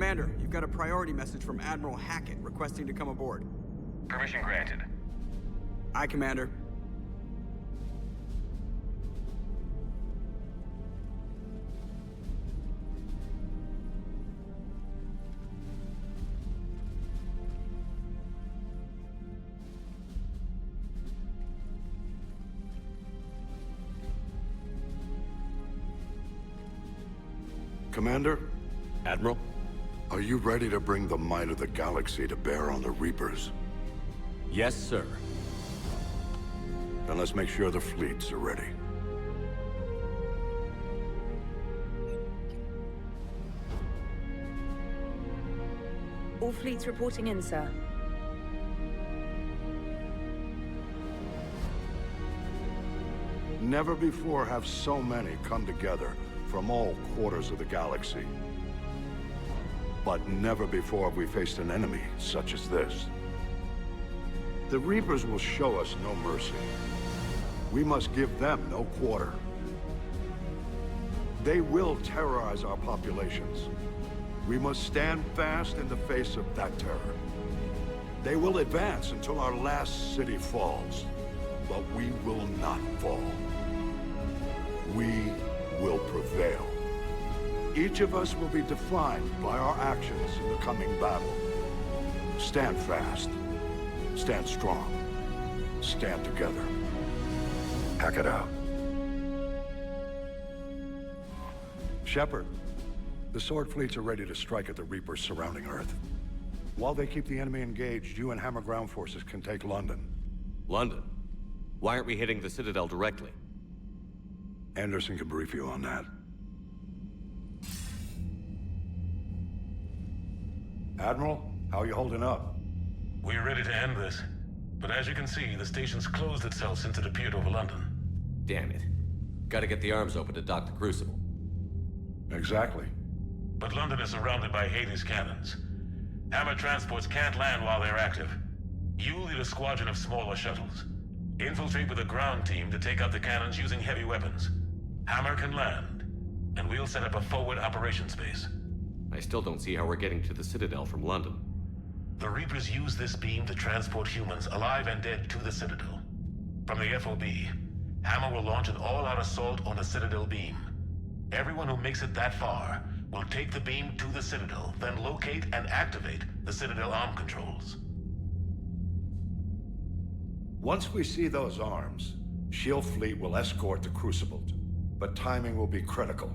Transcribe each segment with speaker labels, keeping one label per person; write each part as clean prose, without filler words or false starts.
Speaker 1: Commander, you've got a priority message from Admiral Hackett requesting to come aboard.
Speaker 2: Permission granted.
Speaker 1: Aye, Commander.
Speaker 3: Commander?
Speaker 4: Admiral?
Speaker 3: Are you ready to bring the might of the galaxy to bear on the Reapers?
Speaker 4: Yes, sir.
Speaker 3: Then let's make sure the fleets are ready.
Speaker 5: All fleets reporting in, sir.
Speaker 3: Never before have so many come together from all quarters of the galaxy. But never before have we faced an enemy such as this. The Reapers will show us no mercy. We must give them no quarter. They will terrorize our populations. We must stand fast in the face of that terror. They will advance until our last city falls, but we will not fall. We will prevail. Each of us will be defined by our actions in the coming battle. Stand fast. Stand strong. Stand together. Hack it out. Shepard, the Sword fleets are ready to strike at the Reapers surrounding Earth. While they keep the enemy engaged, you and Hammer ground forces can take London.
Speaker 4: London? Why aren't we hitting the Citadel directly?
Speaker 3: Anderson can brief you on that. Admiral, how are you holding up?
Speaker 6: We're ready to end this. But as you can see, the station's closed itself since it appeared over London.
Speaker 4: Damn it. Gotta get the arms open to dock the Crucible.
Speaker 3: Exactly.
Speaker 6: But London is surrounded by Hades cannons. Hammer transports can't land while they're active. You lead a squadron of smaller shuttles. Infiltrate with a ground team to take out the cannons using heavy weapons. Hammer can land, and we'll set up a forward operations base.
Speaker 4: I still don't see how we're getting to the Citadel from London.
Speaker 6: The Reapers use this beam to transport humans, alive and dead, to the Citadel. From the FOB, Hammer will launch an all-out assault on the Citadel beam. Everyone who makes it that far will take the beam to the Citadel, then locate and activate the Citadel arm controls.
Speaker 3: Once we see those arms, SHIELD fleet will escort the Crucible, but timing will be critical.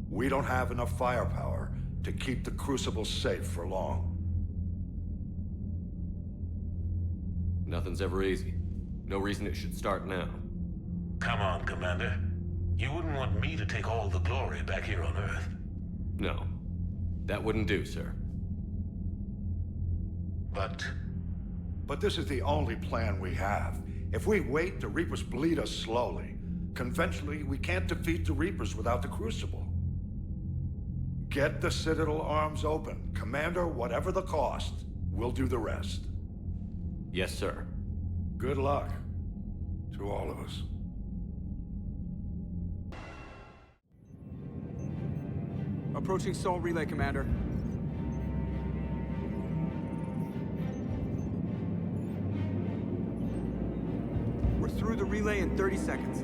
Speaker 3: We don't have enough firepower to keep the Crucible safe for long.
Speaker 4: Nothing's ever easy. No reason it should start now.
Speaker 6: Come on, Commander. You wouldn't want me to take all the glory back here on Earth.
Speaker 4: No. That wouldn't do, sir.
Speaker 3: But this is the only plan we have. If we wait, the Reapers bleed us slowly. Conventionally, we can't defeat the Reapers without the Crucible. Get the Citadel arms open. Commander, whatever the cost, we'll do the rest.
Speaker 4: Yes, sir.
Speaker 3: Good luck to all of us.
Speaker 1: Approaching Sol Relay, Commander. We're through the relay in 30 seconds.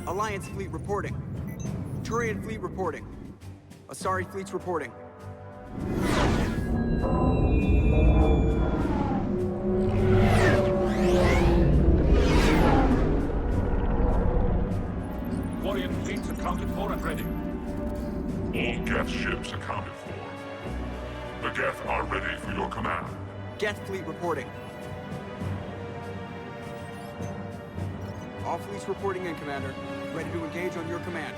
Speaker 1: Alliance fleet reporting. Turian fleet reporting. Asari fleets reporting.
Speaker 7: Quarian fleets accounted for and ready.
Speaker 8: All Geth ships accounted for. The Geth are ready for your command.
Speaker 1: Geth fleet reporting. All fleets reporting in, Commander. Ready to engage on your command.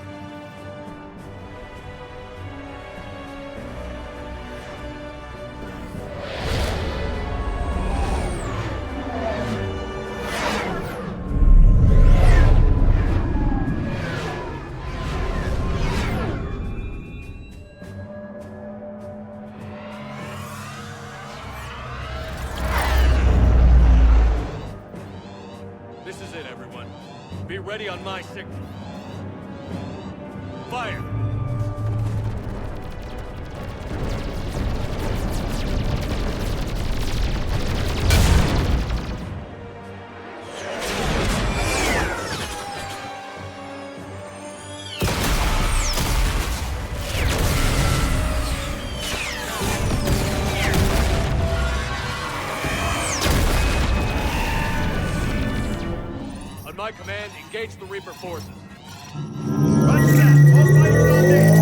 Speaker 4: ready on my signal. Fire! On my command, engage the Reaper forces.
Speaker 1: Roger that. All fighters on base.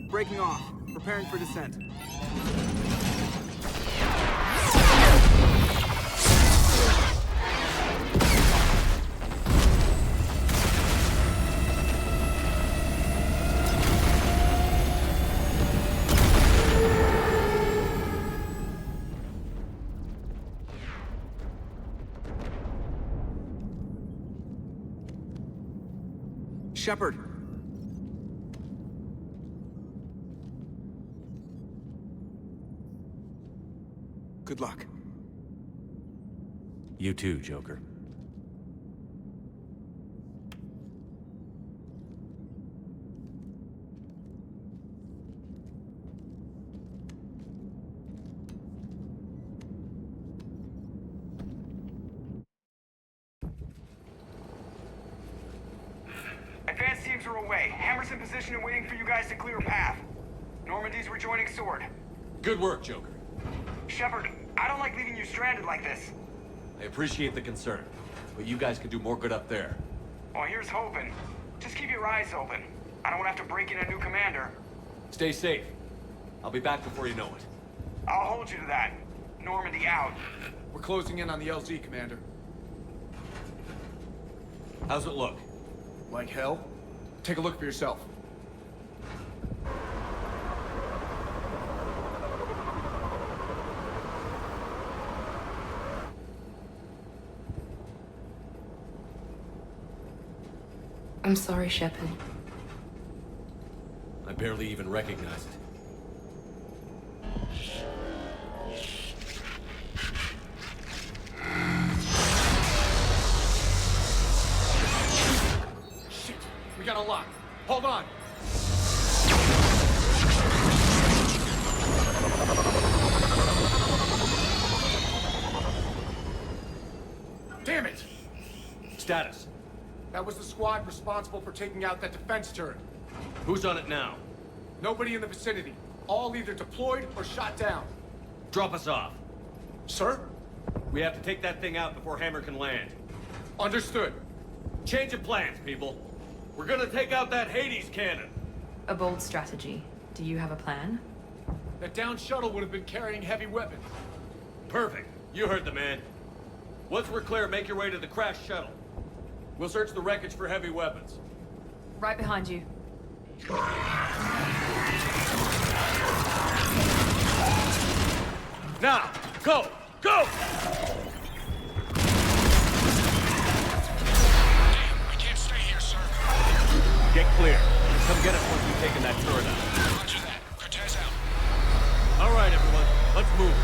Speaker 1: Breaking off. Preparing for descent. Shepard. Good luck.
Speaker 4: You too, Joker.
Speaker 2: Advanced teams are away. Hammer's in position and waiting for you guys to clear a path. Normandy's rejoining Sword.
Speaker 4: Good work, Joker.
Speaker 2: Shepard, I don't like leaving you stranded like this.
Speaker 4: I appreciate the concern, but you guys can do more good up there.
Speaker 2: Well, here's hoping. Just keep your eyes open. I don't want to have to break in a new commander.
Speaker 4: Stay safe. I'll be back before you know it.
Speaker 2: I'll hold you to that. Normandy out.
Speaker 1: We're closing in on the LZ, Commander.
Speaker 4: How's it look?
Speaker 1: Like hell? Take a look for yourself.
Speaker 5: I'm sorry, Shepard.
Speaker 4: I barely even recognize it.
Speaker 1: Shit! We got a lock. Hold on! Damn it!
Speaker 4: Status.
Speaker 1: That was the squad responsible for taking out that defense turret.
Speaker 4: Who's on it now?
Speaker 1: Nobody in the vicinity. All either deployed or shot down.
Speaker 4: Drop us off.
Speaker 1: Sir?
Speaker 4: We have to take that thing out before Hammer can land.
Speaker 1: Understood.
Speaker 4: Change of plans, people. We're gonna take out that Hades cannon.
Speaker 5: A bold strategy. Do you have a plan?
Speaker 1: That downed shuttle would have been carrying heavy weapons.
Speaker 4: Perfect. You heard the man. Once we're clear, make your way to the crashed shuttle. We'll search the wreckage for heavy weapons.
Speaker 5: Right behind you.
Speaker 4: Now, go! Go!
Speaker 8: I can't stay here, sir.
Speaker 4: Get clear. Come get us once we've taken that turret out.
Speaker 8: Roger that. Cortez out.
Speaker 4: All right, everyone. Let's move.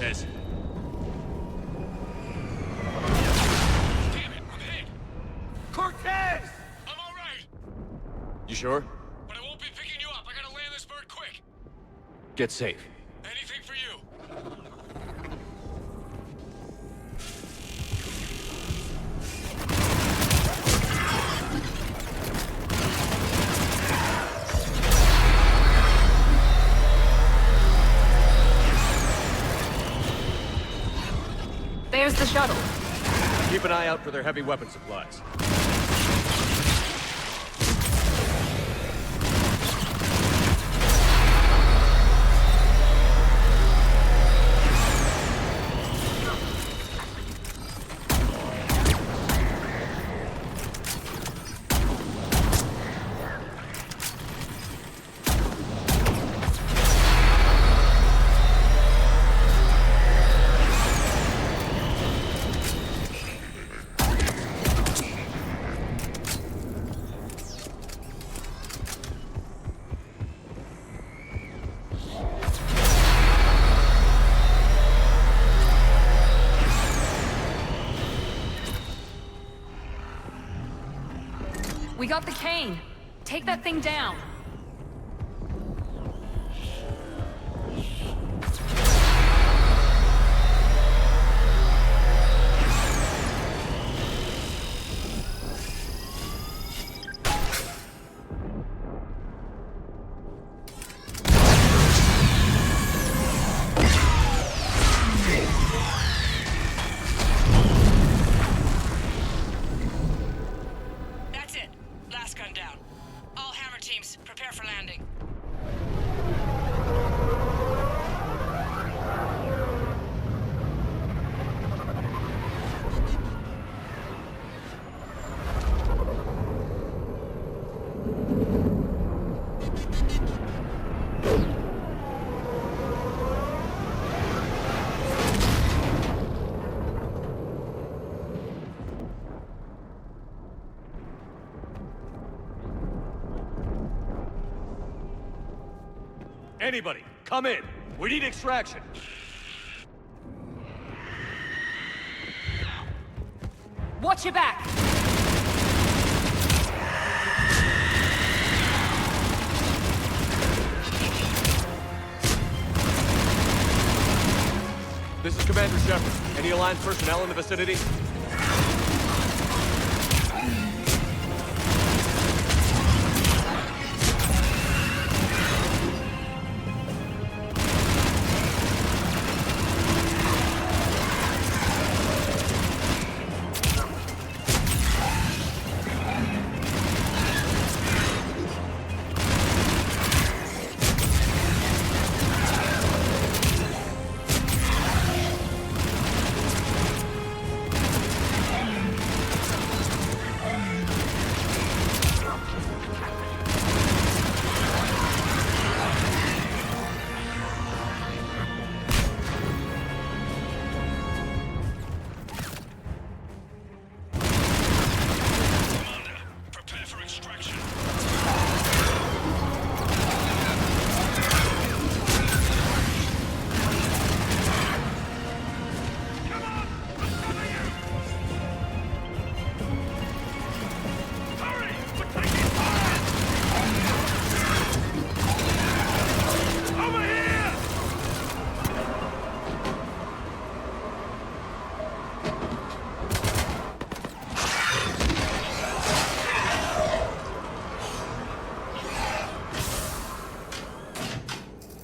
Speaker 4: Cortez.
Speaker 7: Damn it, I'm hit!
Speaker 4: Cortez!
Speaker 7: I'm alright!
Speaker 4: You sure?
Speaker 7: But I won't be picking you up. I gotta land this bird quick.
Speaker 4: Get safe.
Speaker 7: Anything for you.
Speaker 5: There's the shuttle.
Speaker 4: Keep an eye out for their heavy weapon supplies.
Speaker 5: We got the cane. Take that thing down.
Speaker 9: That's it. Last gun down. All hammer teams, prepare for landing.
Speaker 4: Anybody, come in. We need extraction.
Speaker 5: Watch your back.
Speaker 4: This is Commander Shepard. Any Alliance personnel in the vicinity?
Speaker 7: Prepare for extraction. Come on! I'm coming in! Hurry! We're taking fire! Over here!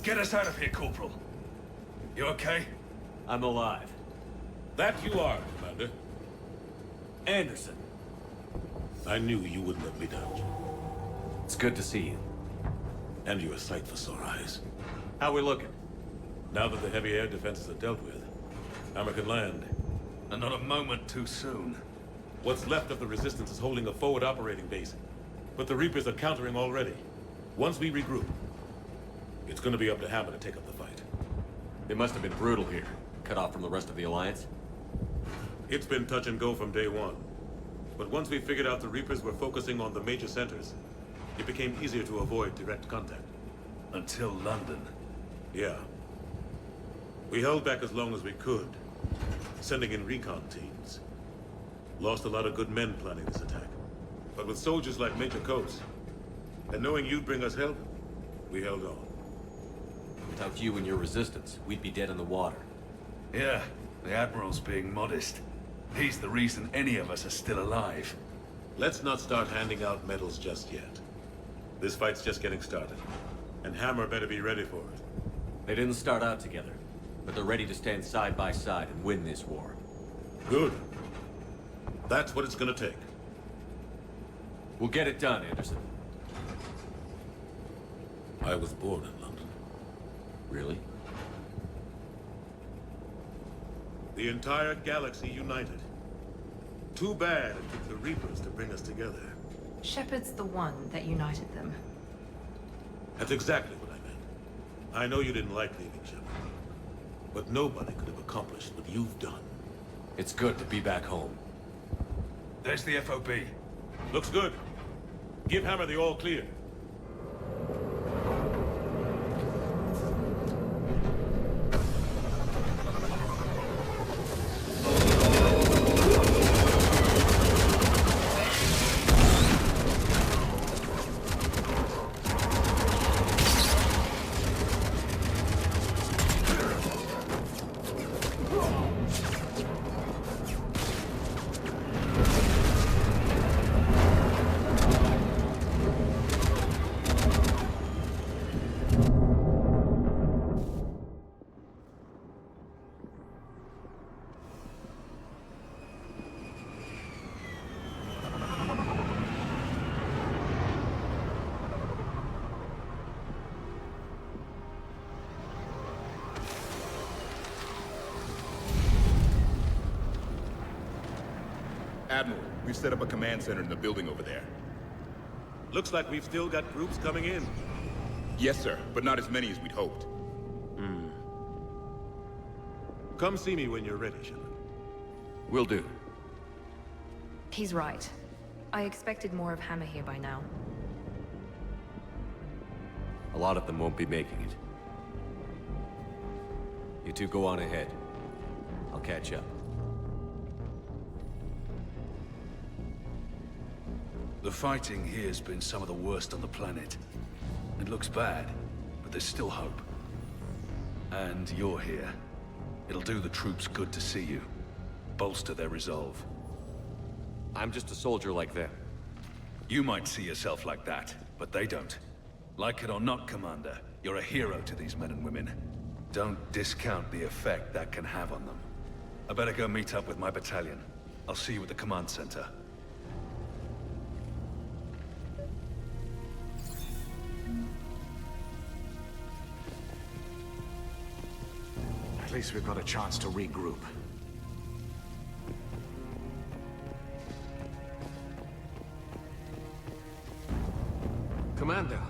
Speaker 7: Get us out of here, Corporal. You okay?
Speaker 4: I'm alive.
Speaker 7: That you are, Commander.
Speaker 4: Anderson.
Speaker 7: I knew you wouldn't let me down.
Speaker 4: It's good to see you.
Speaker 7: And you're a sight for sore eyes.
Speaker 4: How we looking?
Speaker 7: Now that the heavy air defenses are dealt with, Hammer can land. And not a moment too soon.
Speaker 4: What's left of the Resistance is holding a forward operating base. But the Reapers are countering already. Once we regroup, it's gonna be up to Hammer to take up the fight. It must have been brutal here. Cut off from the rest of the Alliance? It's been touch and go from day one. But once we figured out the Reapers were focusing on the major centers, it became easier to avoid direct contact.
Speaker 7: Until London.
Speaker 4: Yeah. We held back as long as we could, sending in recon teams. Lost a lot of good men planning this attack. But with soldiers like Major Coates, and knowing you'd bring us help, we held on.
Speaker 10: Without you and your resistance, we'd be dead in the water.
Speaker 7: Yeah, the Admiral's being modest. He's the reason any of us are still alive.
Speaker 4: Let's not start handing out medals just yet. This fight's just getting started, and Hammer better be ready for it.
Speaker 10: They didn't start out together, but they're ready to stand side by side and win this war.
Speaker 4: Good. That's what it's gonna take.
Speaker 10: We'll get it done, Anderson.
Speaker 4: I was born in London.
Speaker 10: Really?
Speaker 4: The entire galaxy united. Too bad it took the Reapers to bring us together.
Speaker 11: Shepard's the one that united them.
Speaker 4: That's exactly what I meant. I know you didn't like leaving Shepard, but nobody could have accomplished what you've done.
Speaker 10: It's good to be back home.
Speaker 7: There's the FOB.
Speaker 4: Looks good. Give Hammer the all clear.
Speaker 12: Admiral, we've set up a command center in the building over there.
Speaker 4: Looks like we've still got groups coming in.
Speaker 12: Yes, sir, but not as many as we'd hoped.
Speaker 4: Come see me when you're ready, Shepard.
Speaker 10: Will do.
Speaker 11: He's right. I expected more of Hammer here by now.
Speaker 10: A lot of them won't be making it. You two go on ahead. I'll catch up.
Speaker 7: The fighting here's been some of the worst on the planet. It looks bad, but there's still hope. And you're here. It'll do the troops good to see you. Bolster their resolve.
Speaker 10: I'm just a soldier like them.
Speaker 7: You might see yourself like that, but they don't. Like it or not, Commander, you're a hero to these men and women. Don't discount the effect that can have on them. I better go meet up with my battalion. I'll see you at the command center.
Speaker 13: At least we've got a chance to regroup.
Speaker 10: Commander.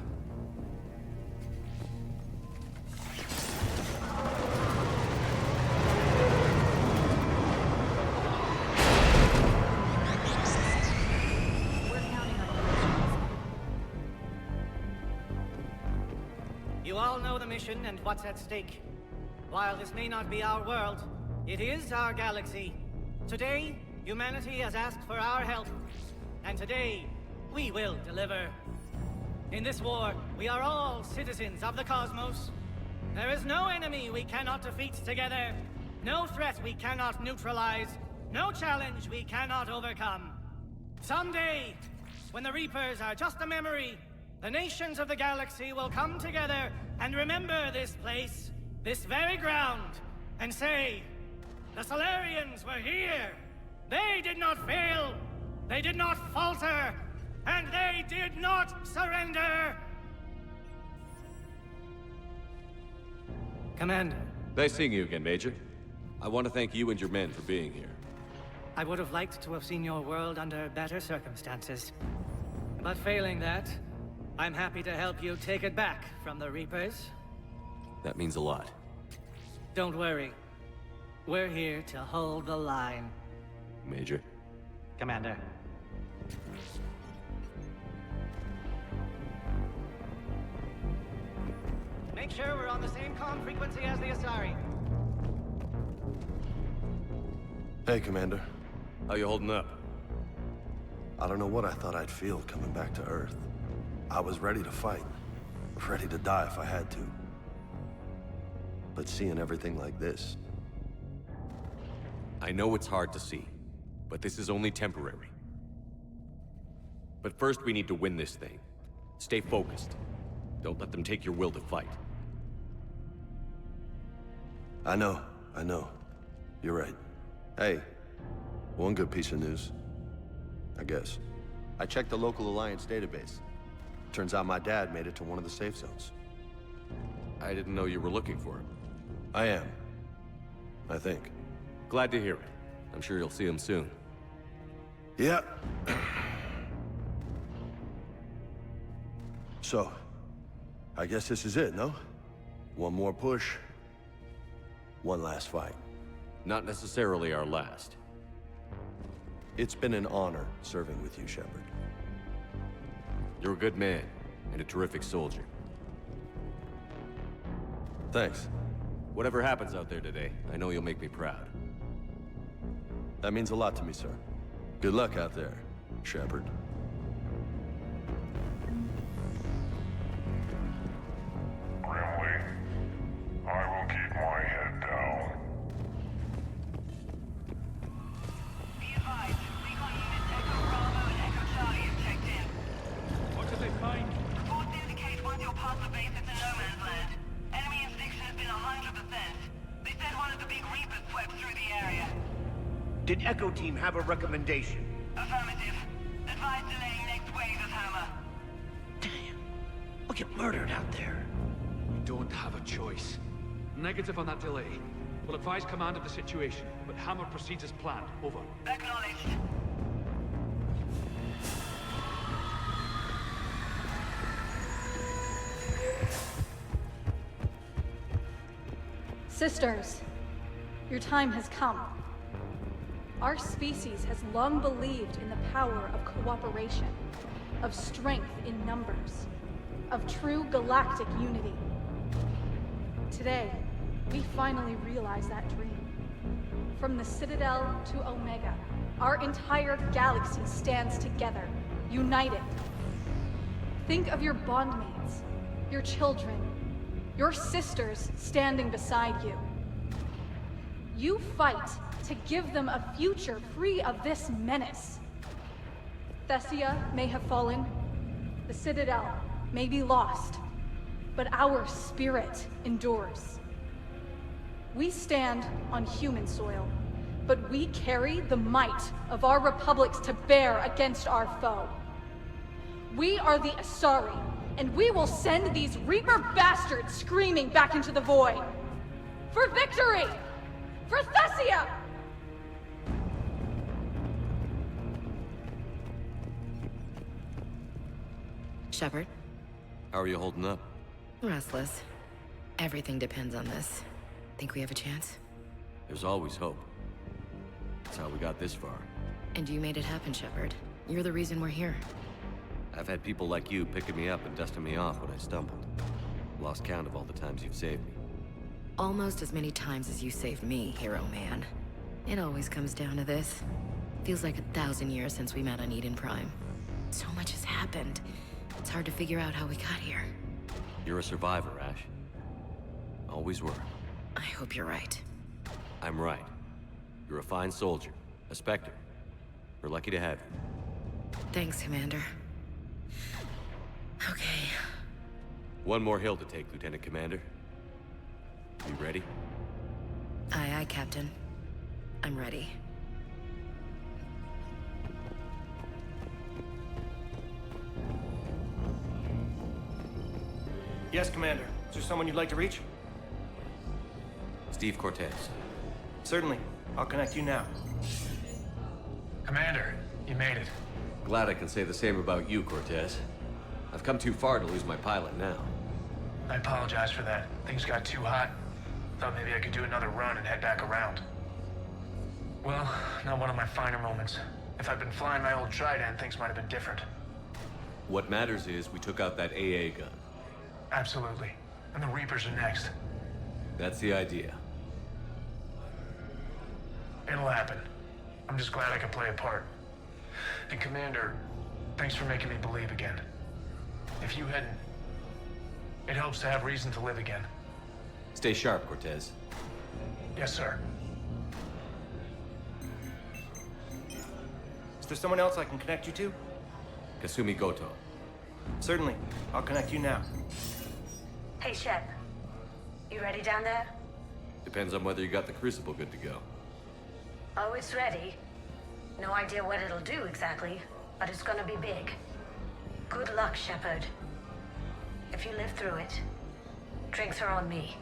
Speaker 14: You all know the mission and what's at stake. While this may not be our world, it is our galaxy. Today, humanity has asked for our help. And today, we will deliver. In this war, we are all citizens of the cosmos. There is no enemy we cannot defeat together. No threat we cannot neutralize. No challenge we cannot overcome. Someday, when the Reapers are just a memory, the nations of the galaxy will come together and remember this place, this very ground, and say, the Solarians were here. They did not fail. They did not falter. And they did not surrender. Commander.
Speaker 10: Nice seeing you again, Major. I want to thank you and your men for being here.
Speaker 14: I would have liked to have seen your world under better circumstances. But failing that, I'm happy to help you take it back from the Reapers.
Speaker 10: That means a lot.
Speaker 14: Don't worry. We're here to hold the line.
Speaker 10: Major.
Speaker 14: Commander. Make sure we're on the same comm frequency as the Asari.
Speaker 15: Hey, Commander.
Speaker 10: How you holding up?
Speaker 15: I don't know what I thought I'd feel coming back to Earth. I was ready to fight. Ready to die if I had to. But seeing everything like this...
Speaker 10: I know it's hard to see, but this is only temporary. But first we need to win this thing. Stay focused. Don't let them take your will to fight.
Speaker 15: I know. You're right. Hey, one good piece of news. I guess. I checked the local Alliance database. Turns out my dad made it to one of the safe zones.
Speaker 10: I didn't know you were looking for him.
Speaker 15: I am. I think.
Speaker 10: Glad to hear it. I'm sure you'll see him soon.
Speaker 15: Yeah. So, I guess this is it, no? One more push. One last fight.
Speaker 10: Not necessarily our last.
Speaker 15: It's been an honor serving with you, Shepard.
Speaker 10: You're a good man, and a terrific soldier.
Speaker 15: Thanks.
Speaker 10: Whatever happens out there today, I know you'll make me proud.
Speaker 15: That means a lot to me, sir. Good luck out there, Shepard.
Speaker 8: Grimly, I will keep my head down.
Speaker 9: Be advised, recon units Echo Bravo and Echo Charlie have checked in.
Speaker 16: What did they find?
Speaker 9: Reports indicate once you're past the base, it's a no man's land. Enemy interdiction has been 100%. They said one of the big Reapers swept through the area.
Speaker 17: Did Echo Team have a recommendation?
Speaker 9: Affirmative. Advise delaying next wave of Hammer.
Speaker 17: Damn. We'll get murdered out there.
Speaker 16: We don't have a choice. Negative on that delay. We'll advise command of the situation, but Hammer proceeds as planned. Over.
Speaker 9: Acknowledged.
Speaker 18: Sisters, your time has come. Our species has long believed in the power of cooperation, of strength in numbers, of true galactic unity. Today, we finally realize that dream. From the Citadel to Omega, our entire galaxy stands together, united. Think of your bondmates, your children, your sisters standing beside you. You fight to give them a future free of this menace. Thessia may have fallen, the Citadel may be lost, but our spirit endures. We stand on human soil, but we carry the might of our republics to bear against our foe. We are the Asari, and we will send these Reaper bastards screaming back into the void. For victory! For Thessia!
Speaker 19: Shepard?
Speaker 10: How are you holding up?
Speaker 19: Restless. Everything depends on this. Think we have a chance?
Speaker 10: There's always hope. That's how we got this far.
Speaker 19: And you made it happen, Shepard. You're the reason we're here.
Speaker 10: I've had people like you picking me up and dusting me off when I stumbled. Lost count of all the times you've saved me.
Speaker 19: Almost as many times as you saved me, hero man. It always comes down to this. Feels like 1,000 years since we met on Eden Prime. So much has happened. It's hard to figure out how we got here.
Speaker 10: You're a survivor, Ash. Always were.
Speaker 19: I hope you're right.
Speaker 10: I'm right. You're a fine soldier. A Spectre. We're lucky to have you.
Speaker 19: Thanks, Commander. Okay.
Speaker 10: One more hill to take, Lieutenant Commander. You ready?
Speaker 19: Aye, aye, Captain. I'm ready.
Speaker 20: Yes, Commander. Is there someone you'd like to reach?
Speaker 10: Steve Cortez.
Speaker 20: Certainly. I'll connect you now.
Speaker 2: Commander, you made it.
Speaker 10: Glad I can say the same about you, Cortez. I've come too far to lose my pilot now.
Speaker 2: I apologize for that. Things got too hot. Thought maybe I could do another run and head back around. Well, not one of my finer moments. If I'd been flying my old Trident, things might have been different.
Speaker 10: What matters is we took out that AA gun.
Speaker 2: Absolutely. And the Reapers are next.
Speaker 10: That's the idea.
Speaker 2: It'll happen. I'm just glad I could play a part. And Commander, thanks for making me believe again. If you hadn't, it helps to have reason to live again.
Speaker 10: Stay sharp, Cortez.
Speaker 2: Yes, sir.
Speaker 20: Is there someone else I can connect you to?
Speaker 10: Kasumi Goto.
Speaker 20: Certainly. I'll connect you now.
Speaker 21: Hey, Shep. You ready down there?
Speaker 10: Depends on whether you got the crucible good to go.
Speaker 21: Oh, it's ready. No idea what it'll do exactly, but it's gonna be big. Good luck, Shepard. If you live through it, drinks are on me.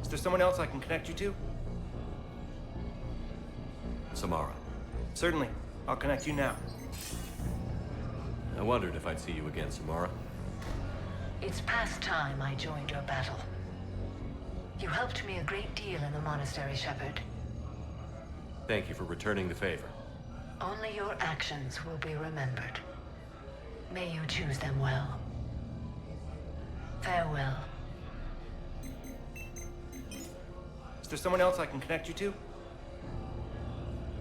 Speaker 20: Is there someone else I can connect you to?
Speaker 10: Samara.
Speaker 20: Certainly. I'll connect you now.
Speaker 10: I wondered if I'd see you again, Samara.
Speaker 21: It's past time I joined your battle. You helped me a great deal in the monastery, Shepard.
Speaker 10: Thank you for returning the favor.
Speaker 21: Only your actions will be remembered. May you choose them well. Farewell.
Speaker 20: Is there someone else I can connect you to?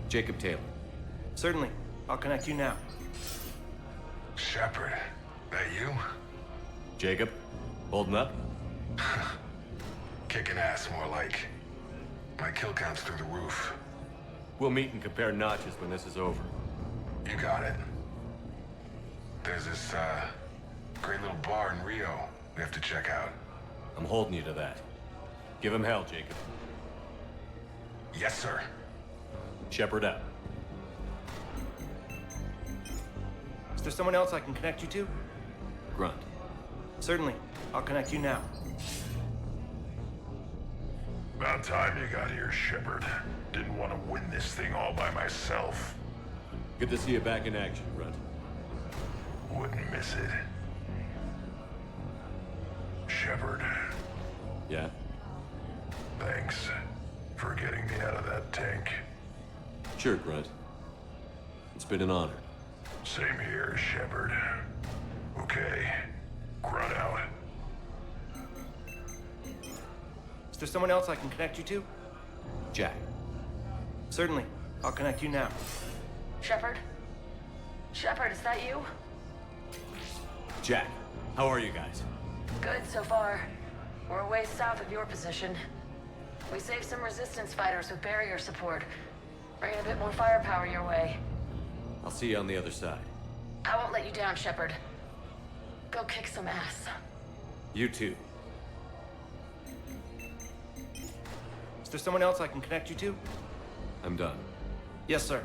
Speaker 10: Jacob Taylor.
Speaker 20: Certainly. I'll connect you now.
Speaker 22: Shepard, that you?
Speaker 10: Jacob, holding up?
Speaker 22: Kicking ass, more like. My kill count's through the roof.
Speaker 10: We'll meet and compare notches when this is over.
Speaker 22: You got it. There's this, great little bar in Rio we have to check out.
Speaker 10: I'm holding you to that. Give him hell, Jacob.
Speaker 22: Yes, sir.
Speaker 10: Shepard out.
Speaker 20: Is there someone else I can connect you to?
Speaker 10: Grunt.
Speaker 20: Certainly. I'll connect you now.
Speaker 8: About time you got here, Shepard. Didn't want to win this thing all by myself.
Speaker 10: Good to see you back in action, Grunt.
Speaker 8: Wouldn't miss it. Shepard.
Speaker 10: Yeah?
Speaker 8: Thanks for getting me out of that tank.
Speaker 10: Sure, Grunt. It's been an honor.
Speaker 8: Same here, Shepard. Okay. Grunt out.
Speaker 20: Is there someone else I can connect you to?
Speaker 10: Jack.
Speaker 20: Certainly. I'll connect you now.
Speaker 21: Shepard? Shepard, is that you?
Speaker 10: Jack, how are you guys?
Speaker 21: Good so far. We're a ways south of your position. We saved some resistance fighters with barrier support. Bringing a bit more firepower your way.
Speaker 10: I'll see you on the other side.
Speaker 21: I won't let you down, Shepard. Go kick some ass.
Speaker 10: You too.
Speaker 20: Is there someone else I can connect you to?
Speaker 10: I'm done.
Speaker 20: Yes, sir.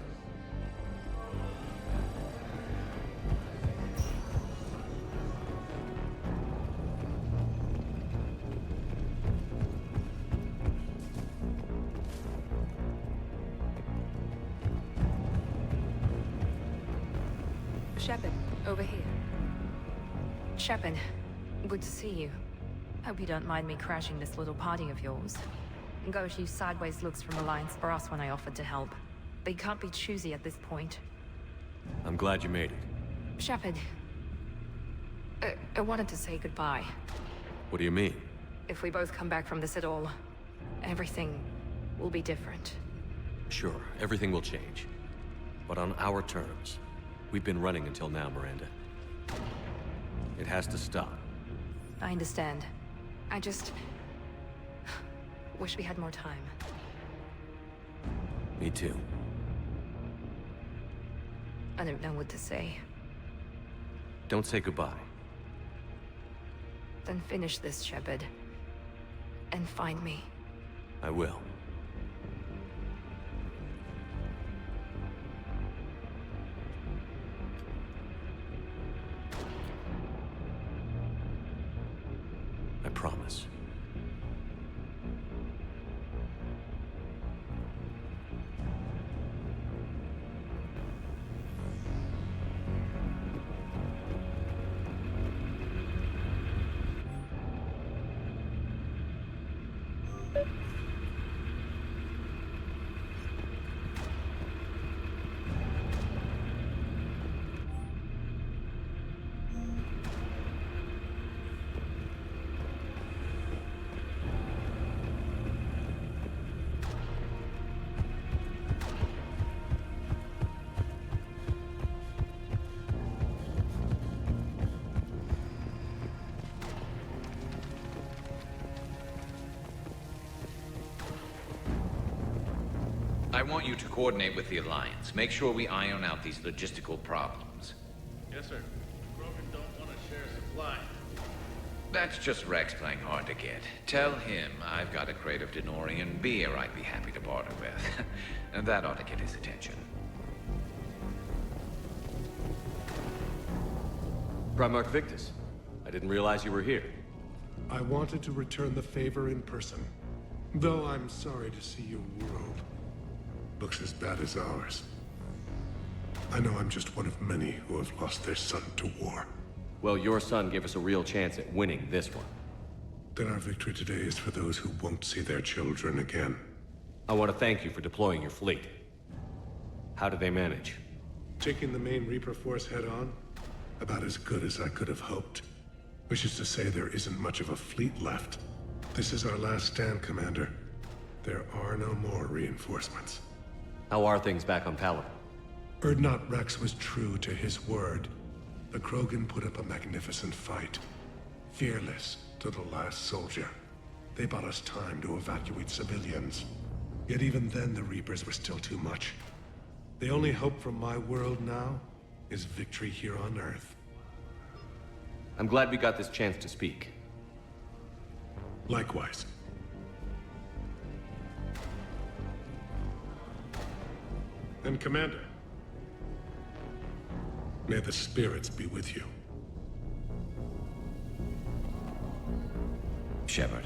Speaker 11: Shepard, over here. Shepard, good to see you. Hope you don't mind me crashing this little party of yours. Got a few sideways looks from Alliance Brass when I offered to help. They can't be choosy at this point.
Speaker 10: I'm glad you made it.
Speaker 11: Shepard, I wanted to say goodbye.
Speaker 10: What do you mean?
Speaker 11: If we both come back from this at all, everything will be different.
Speaker 10: Sure, everything will change. But on our terms. We've been running until now, Miranda. It has to stop.
Speaker 11: I understand. I just wish we had more time.
Speaker 10: Me too.
Speaker 11: I don't know what to say.
Speaker 10: Don't say goodbye.
Speaker 11: Then finish this, Shepard. And find me.
Speaker 10: I will. I promise.
Speaker 3: I want you to coordinate with the Alliance. Make sure we iron out these logistical problems.
Speaker 4: Yes, sir. Krogan don't want to share supply.
Speaker 3: That's just Rex playing hard to get. Tell him I've got a crate of Denorian beer I'd be happy to barter with. And that ought to get his attention.
Speaker 10: Primarch Victus, I didn't realize you were here.
Speaker 6: I wanted to return the favor in person. Though I'm sorry to see your world looks as bad as ours. I know I'm just one of many who have lost their son to war.
Speaker 10: Well, your son gave us a real chance at winning this one.
Speaker 6: Then our victory today is for those who won't see their children again.
Speaker 10: I want to thank you for deploying your fleet. How did they manage?
Speaker 6: Taking the main Reaper force head-on? About as good as I could have hoped. Which is to say there isn't much of a fleet left. This is our last stand, Commander. There are no more reinforcements.
Speaker 10: How are things back on Paladin?
Speaker 6: Urdnot Rex was true to his word. The Krogan put up a magnificent fight. Fearless to the last soldier. They bought us time to evacuate civilians. Yet even then the Reapers were still too much. The only hope from my world now is victory here on Earth.
Speaker 10: I'm glad we got this chance to speak.
Speaker 6: Likewise. And Commander, may the spirits be with you.
Speaker 3: Shepard.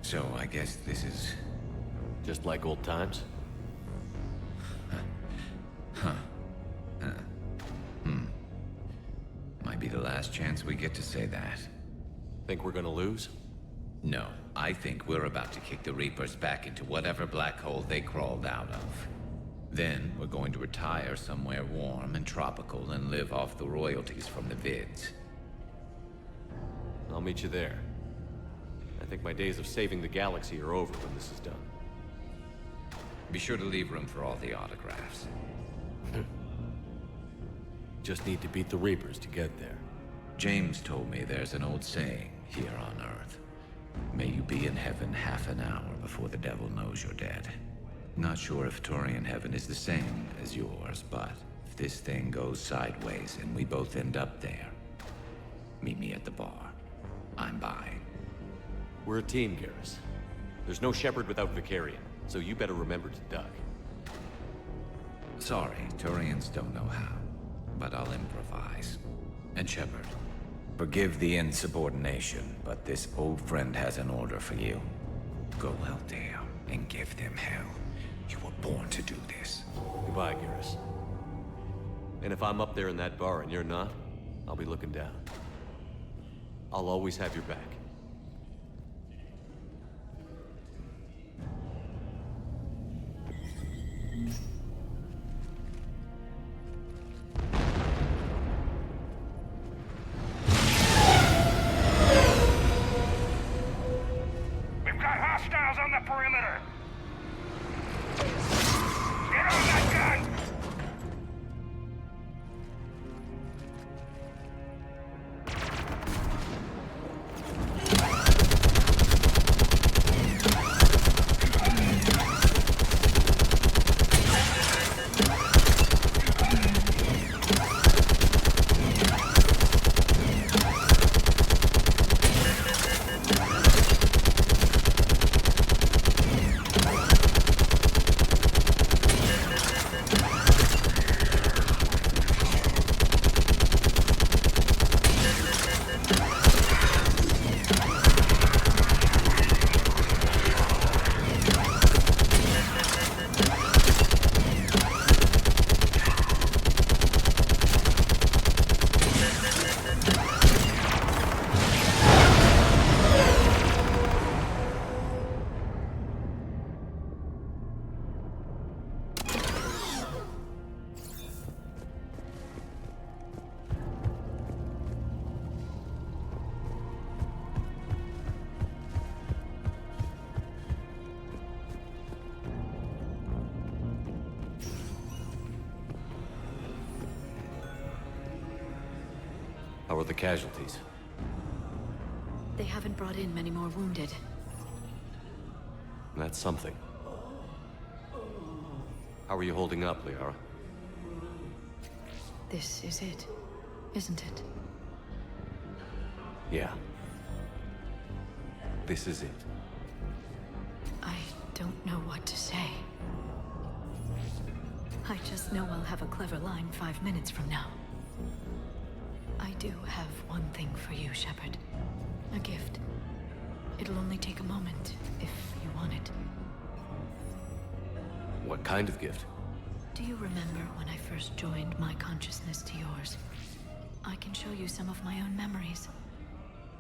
Speaker 3: So I guess this is...
Speaker 10: just like old times?
Speaker 3: Might be the last chance we get to say that.
Speaker 10: Think we're gonna lose?
Speaker 3: No, I think we're about to kick the Reapers back into whatever black hole they crawled out of. Then we're going to retire somewhere warm and tropical and live off the royalties from the vids.
Speaker 10: I'll meet you there. I think my days of saving the galaxy are over when this is done.
Speaker 3: Be sure to leave room for all the autographs.
Speaker 10: Just need to beat the Reapers to get there.
Speaker 3: James told me there's an old saying here on Earth. May you be in heaven half an hour before the devil knows you're dead. Not sure if Turian heaven is the same as yours, but if this thing goes sideways and we both end up there, meet me at the bar. I'm buying.
Speaker 10: We're a team, Garrus. There's no Shepard without Vicarian, so you better remember to duck.
Speaker 3: Sorry, Turians don't know how, but I'll improvise. And Shepard, forgive the insubordination, but this old friend has an order for you. Go out there and give them hell. You were born to do this.
Speaker 10: Goodbye, Garrus. And if I'm up there in that bar and you're not, I'll be looking down. I'll always have your back.
Speaker 23: We've got hostiles on the perimeter! Get on that gun!
Speaker 10: How are the casualties?
Speaker 19: They haven't brought in many more wounded.
Speaker 10: That's something. How are you holding up, Liara?
Speaker 1: This is it, isn't it?
Speaker 10: Yeah. This is it.
Speaker 1: I don't know what to say. I just know I'll have a clever line 5 minutes from now. I do have one thing for you, Shepard. A gift. It'll only take a moment, if you want it.
Speaker 10: What kind of gift?
Speaker 1: Do you remember when I first joined my consciousness to yours? I can show you some of my own memories.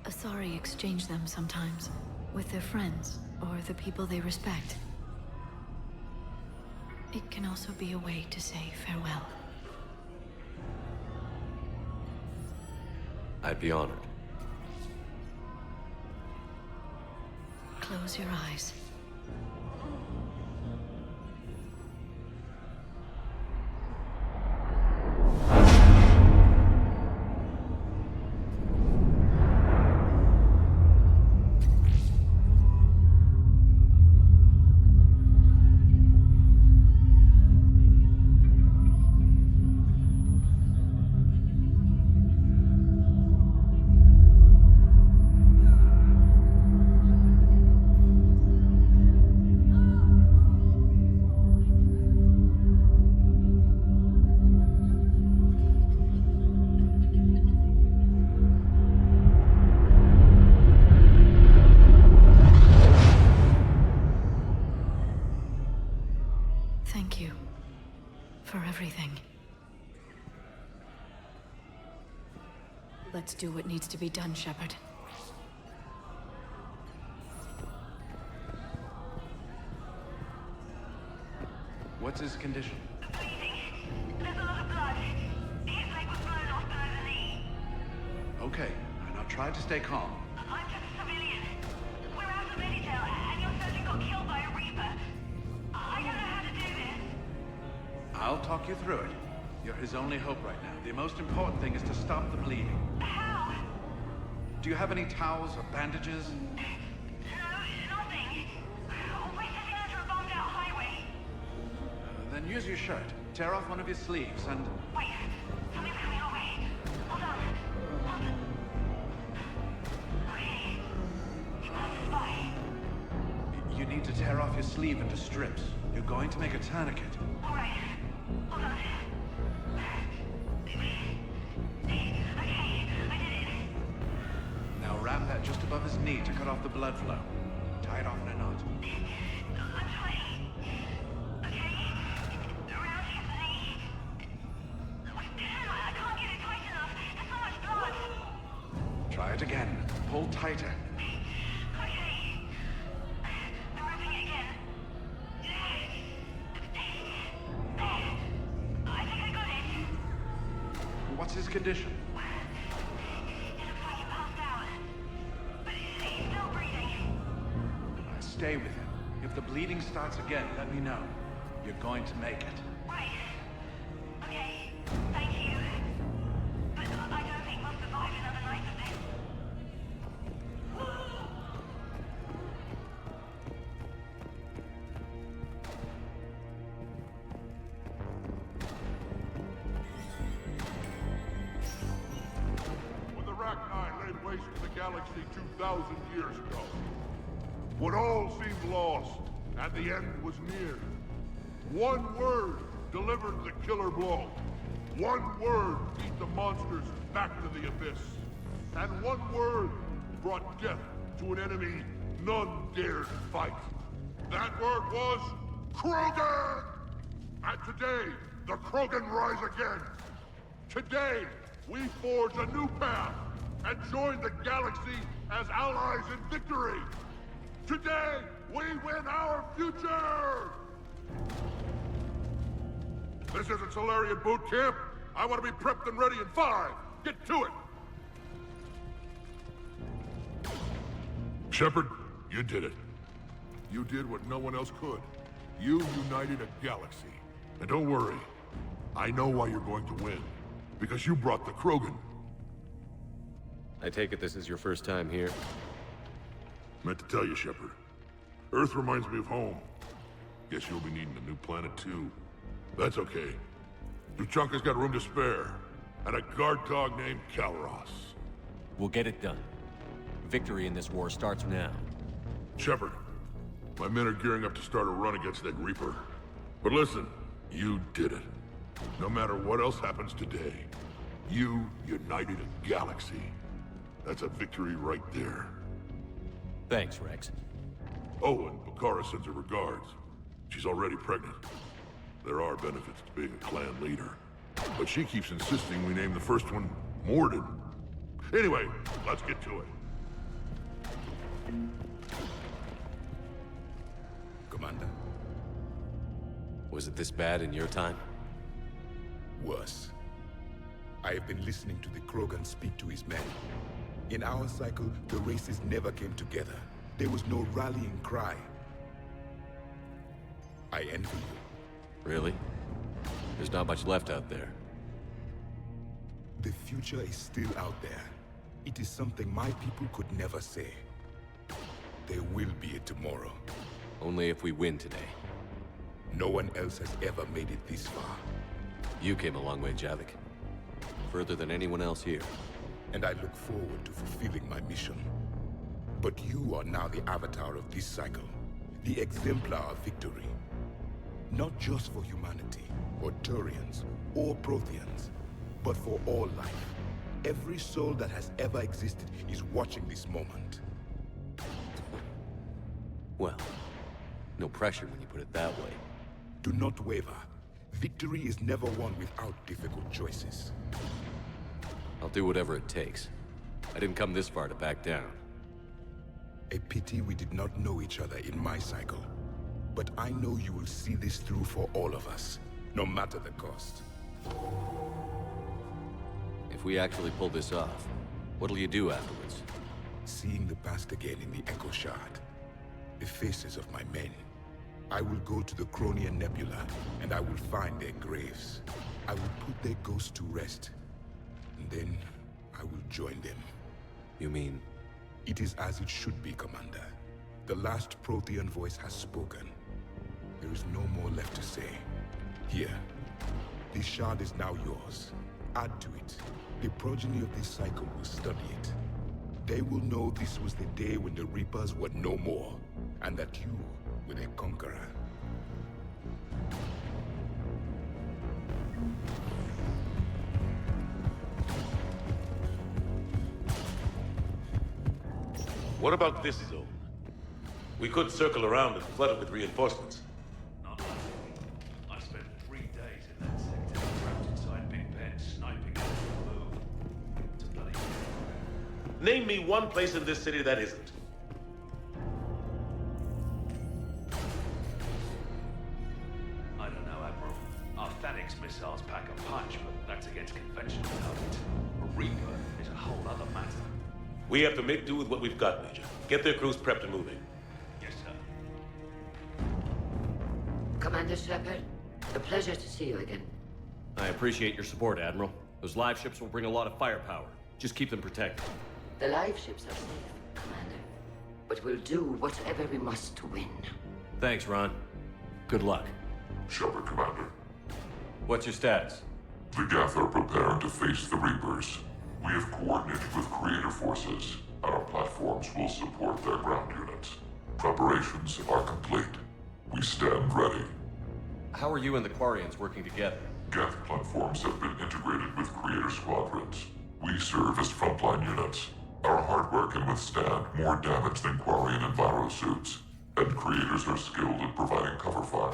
Speaker 1: Asari exchange them sometimes, with their friends, or the people they respect. It can also be a way to say farewell.
Speaker 10: I'd be honored.
Speaker 1: Close your eyes. Thank you for everything. Let's do what needs to be done, Shepard.
Speaker 13: What's his condition?
Speaker 9: There's a lot of blood. His leg was blown off below the knee.
Speaker 13: Okay, and I'll try to stay calm.
Speaker 9: I'm just a civilian. We're out of Meditail, and your surgeon got killed by a Reaper. I don't know how to do this.
Speaker 13: I'll talk you through it. You're his only hope right now. The most important thing is to stop the bleeding.
Speaker 9: How?
Speaker 13: Do you have any towels or bandages?
Speaker 9: No, nothing. We're sitting under a bombed-out highway.
Speaker 13: Then use your shirt. Tear off one of your sleeves and...
Speaker 9: Wait, something's coming our way. Hold on. Okay. It's fine.
Speaker 13: You need to tear off your sleeve into strips. You're going to make a tourniquet.
Speaker 9: All right. Hold on. Okay, I did it.
Speaker 13: Now wrap that just above his knee to cut off the blood flow. Tie it off in a knot.
Speaker 9: I'm trying. Okay. Around his knee. I can't get it tight enough. There's so much blood.
Speaker 13: Try it again. Pull tighter.
Speaker 9: Okay. I'm wrapping it again. I think I got it.
Speaker 13: What's his condition?
Speaker 9: It looks like he passed out. But he's still breathing.
Speaker 13: Stay with him. If the bleeding starts again, let me know. You're going to make it.
Speaker 9: Right. Okay. Thank you. But I don't think we'll survive another night of this.
Speaker 8: When the Rachni laid waste to the galaxy 2,000 years ago, when all seemed lost and the end was near, one word delivered the killer blow. One word beat the monsters back to the abyss. And one word brought death to an enemy none dared fight. That word was Krogan! And today, the Krogan rise again. Today, we forge a new path and join the galaxy as allies in victory. Today, we win our future! This isn't Solarian boot camp. I want to be prepped and ready in 5. Get to it! Shepard, you did it. You did what no one else could. You united a galaxy. And don't worry, I know why you're going to win. Because you brought the Krogan.
Speaker 10: I take it this is your first time here?
Speaker 8: Meant to tell you, Shepard. Earth reminds me of home. Guess you'll be needing a new planet too. That's okay. Tuchanka's got room to spare. And a guard dog named Kalros.
Speaker 10: We'll get it done. Victory in this war starts now.
Speaker 8: Shepard, my men are gearing up to start a run against that Reaper. But listen, you did it. No matter what else happens today, you united a galaxy. That's a victory right there.
Speaker 10: Thanks, Rex.
Speaker 8: Oh, and Bakara sends her regards. She's already pregnant. There are benefits to being a clan leader. But she keeps insisting we name the first one Morden. Anyway, let's get to it.
Speaker 5: Commander.
Speaker 10: Was it this bad in your time?
Speaker 5: Worse. I have been listening to the Krogan speak to his men. In our cycle, the races never came together. There was no rallying cry. I envy you.
Speaker 10: Really? There's not much left out there.
Speaker 5: The future is still out there. It is something my people could never say. There will be a tomorrow.
Speaker 10: Only if we win today.
Speaker 5: No one else has ever made it this far.
Speaker 10: You came a long way, Javik. Further than anyone else here.
Speaker 5: And I look forward to fulfilling my mission. But you are now the avatar of this cycle. The exemplar of victory. Not just for humanity, or Turians, or Protheans, but for all life. Every soul that has ever existed is watching this moment.
Speaker 10: Well, no pressure when you put it that way.
Speaker 5: Do not waver. Victory is never won without difficult choices.
Speaker 10: I'll do whatever it takes. I didn't come this far to back down.
Speaker 5: A pity we did not know each other in my cycle. But I know you will see this through for all of us, no matter the cost.
Speaker 10: If we actually pull this off, what'll you do afterwards?
Speaker 5: Seeing the past again in the Echo Shard. The faces of my men. I will go to the Cronian Nebula, and I will find their graves. I will put their ghosts to rest. And then, I will join them.
Speaker 10: You mean?
Speaker 5: It is as it should be, Commander. The last Prothean voice has spoken. There is no more left to say. Here. This shard is now yours. Add to it. The progeny of this cycle will study it. They will know this was the day when the Reapers were no more, and that you were their conqueror.
Speaker 4: What about this zone? We could circle around and flood it with reinforcements.
Speaker 16: Not likely. I spent 3 days in that sector, trapped inside Big Ben, sniping every move. It's a bloody...
Speaker 4: Name me one place in this city that isn't.
Speaker 16: I don't know, Admiral. Our Phoenix missiles pack a punch, but that's against conventional targets. A Reaper is a whole other matter.
Speaker 4: We have to make do with what we've got, Major. Get their crews prepped and moving.
Speaker 16: Yes, sir.
Speaker 7: Commander Shepard, a pleasure to see you again.
Speaker 10: I appreciate your support, Admiral. Those live ships will bring a lot of firepower. Just keep them protected.
Speaker 7: The live ships are safe, Commander. But we'll do whatever we must to win.
Speaker 10: Thanks, Ron. Good luck.
Speaker 8: Shepard, Commander.
Speaker 10: What's your status?
Speaker 8: The Geth are preparing to face the Reapers. We have coordinated with Creator forces, and our platforms will support their ground units. Preparations are complete. We stand ready.
Speaker 10: How are you and the Quarians working together?
Speaker 8: Geth platforms have been integrated with Creator squadrons. We serve as frontline units. Our hardware can withstand more damage than Quarian enviro suits, and Creators are skilled at providing cover fire.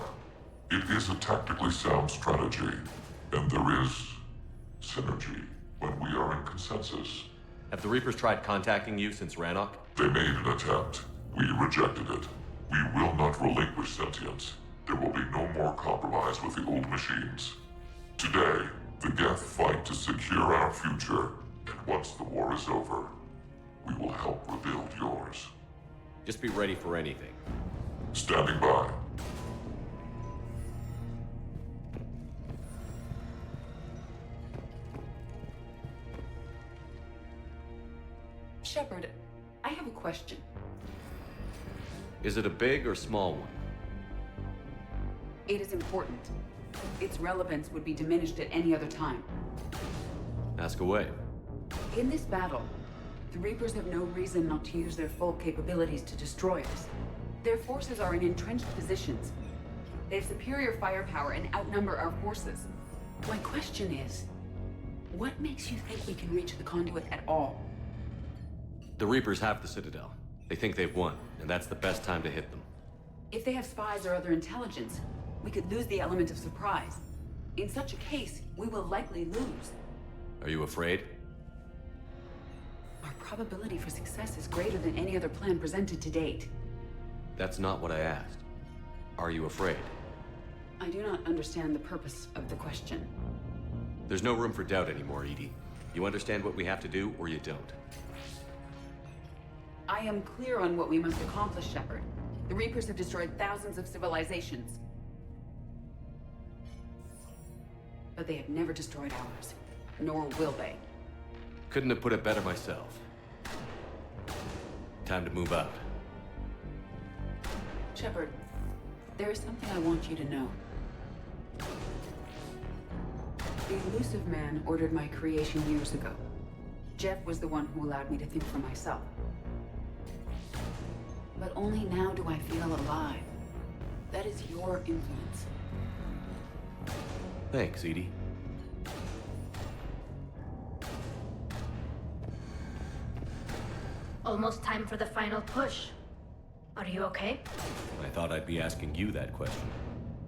Speaker 8: It is a tactically sound strategy, and there is synergy when we are in consensus.
Speaker 10: Have the Reapers tried contacting you since Rannoch?
Speaker 8: They made an attempt. We rejected it. We will not relinquish sentience. There will be no more compromise with the old machines. Today, the Geth fight to secure our future, and once the war is over, we will help rebuild yours.
Speaker 10: Just be ready for anything.
Speaker 8: Standing by.
Speaker 12: Shepard, I have a question.
Speaker 10: Is it a big or small one?
Speaker 12: It is important. its relevance would be diminished at any other time.
Speaker 10: Ask away.
Speaker 12: In this battle, the Reapers have no reason not to use their full capabilities to destroy us. Their forces are in entrenched positions. They have superior firepower and outnumber our forces. My question is, what makes you think we can reach the conduit at all?
Speaker 10: The Reapers have the Citadel. They think they've won, and that's the best time to hit them.
Speaker 12: If they have spies or other intelligence, we could lose the element of surprise. In such a case, we will likely lose.
Speaker 10: Are you afraid?
Speaker 12: Our probability for success is greater than any other plan presented to date.
Speaker 10: That's not what I asked. Are you afraid?
Speaker 12: I do not understand the purpose of the question.
Speaker 10: There's no room for doubt anymore, Edie. You understand what we have to do, or you don't.
Speaker 12: I am clear on what we must accomplish, Shepard. The Reapers have destroyed thousands of civilizations. But they have never destroyed ours. Nor will they.
Speaker 10: Couldn't have put it better myself. Time to move out.
Speaker 12: Shepard, there is something I want you to know. The elusive man ordered my creation years ago. Jeff was the one who allowed me to think for myself. But only now do I feel alive. That is your influence.
Speaker 10: Thanks, Edie.
Speaker 21: Almost time for the final push. Are you okay?
Speaker 10: I thought I'd be asking you that question.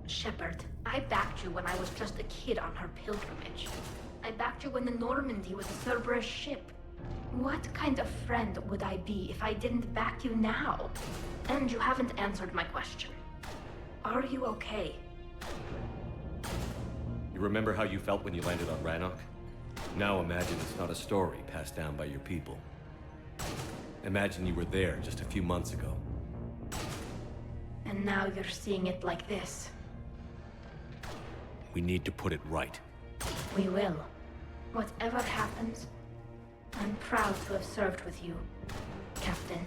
Speaker 21: Shepard, I backed you when I was just a kid on her pilgrimage. I backed you when the Normandy was a Cerberus ship. What kind of friend would I be if I didn't back you now? And you haven't answered my question. Are you okay?
Speaker 10: You remember how you felt when you landed on Rannoch? Now imagine it's not a story passed down by your people. Imagine you were there just a few months ago.
Speaker 21: And now you're seeing it like this.
Speaker 10: We need to put it right.
Speaker 21: We will. Whatever happens, I'm proud to have served with you, Captain.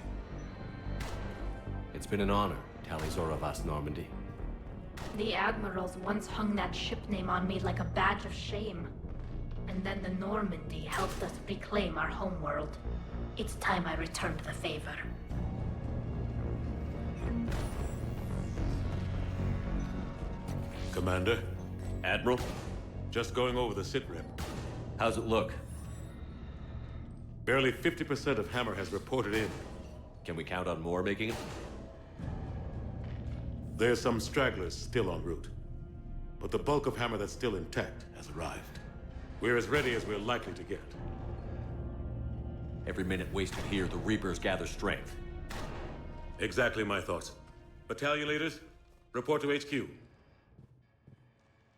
Speaker 10: It's been an honor, Talizora Vas Normandy.
Speaker 21: The Admirals once hung that ship name on me like a badge of shame. And then the Normandy helped us reclaim our homeworld. It's time I returned the favor.
Speaker 4: Commander?
Speaker 10: Admiral?
Speaker 4: Just going over the sitrep.
Speaker 10: How's it look?
Speaker 4: Barely 50% of Hammer has reported in.
Speaker 10: Can we count on more making it?
Speaker 4: There's some stragglers still en route. But the bulk of Hammer that's still intact has arrived. We're as ready as we're likely to get.
Speaker 10: Every minute wasted here, the Reapers gather strength.
Speaker 4: Exactly my thoughts. Battalion leaders, report to HQ.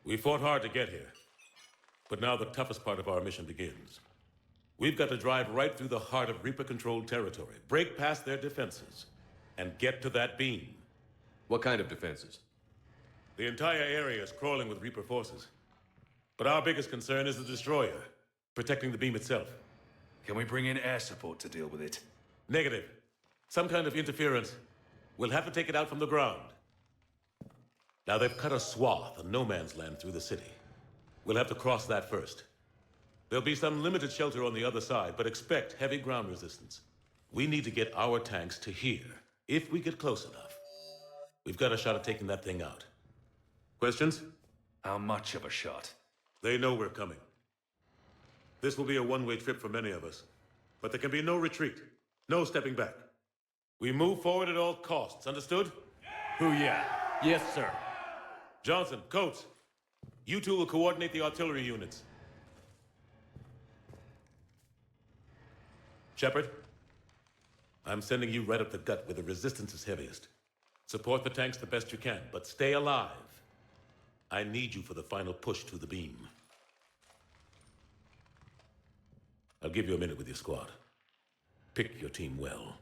Speaker 4: We fought hard to get here. But now the toughest part of our mission begins. We've got to drive right through the heart of Reaper-controlled territory, break past their defenses, and get to that beam.
Speaker 10: What kind of defenses?
Speaker 4: The entire area is crawling with Reaper forces. But our biggest concern is the destroyer, protecting the beam itself.
Speaker 16: Can we bring in air support to deal with it?
Speaker 4: Negative. Some kind of interference. We'll have to take it out from the ground. Now they've cut a swath of no man's land through the city. We'll have to cross that first. There'll be some limited shelter on the other side, but expect heavy ground resistance. We need to get our tanks to here, if we get close enough. We've got a shot at taking that thing out. Questions?
Speaker 16: How much of a shot?
Speaker 4: They know we're coming. This will be a one-way trip for many of us. But there can be no retreat. No stepping back. We move forward at all costs, understood?
Speaker 16: Hoo-yeah. Yes, sir.
Speaker 4: Johnson, Coates, you two will coordinate the artillery units. Shepard, I'm sending you right up the gut where the resistance is heaviest. Support the tanks the best you can, but stay alive. I need you for the final push to the beam. I'll give you a minute with your squad. Pick your team well.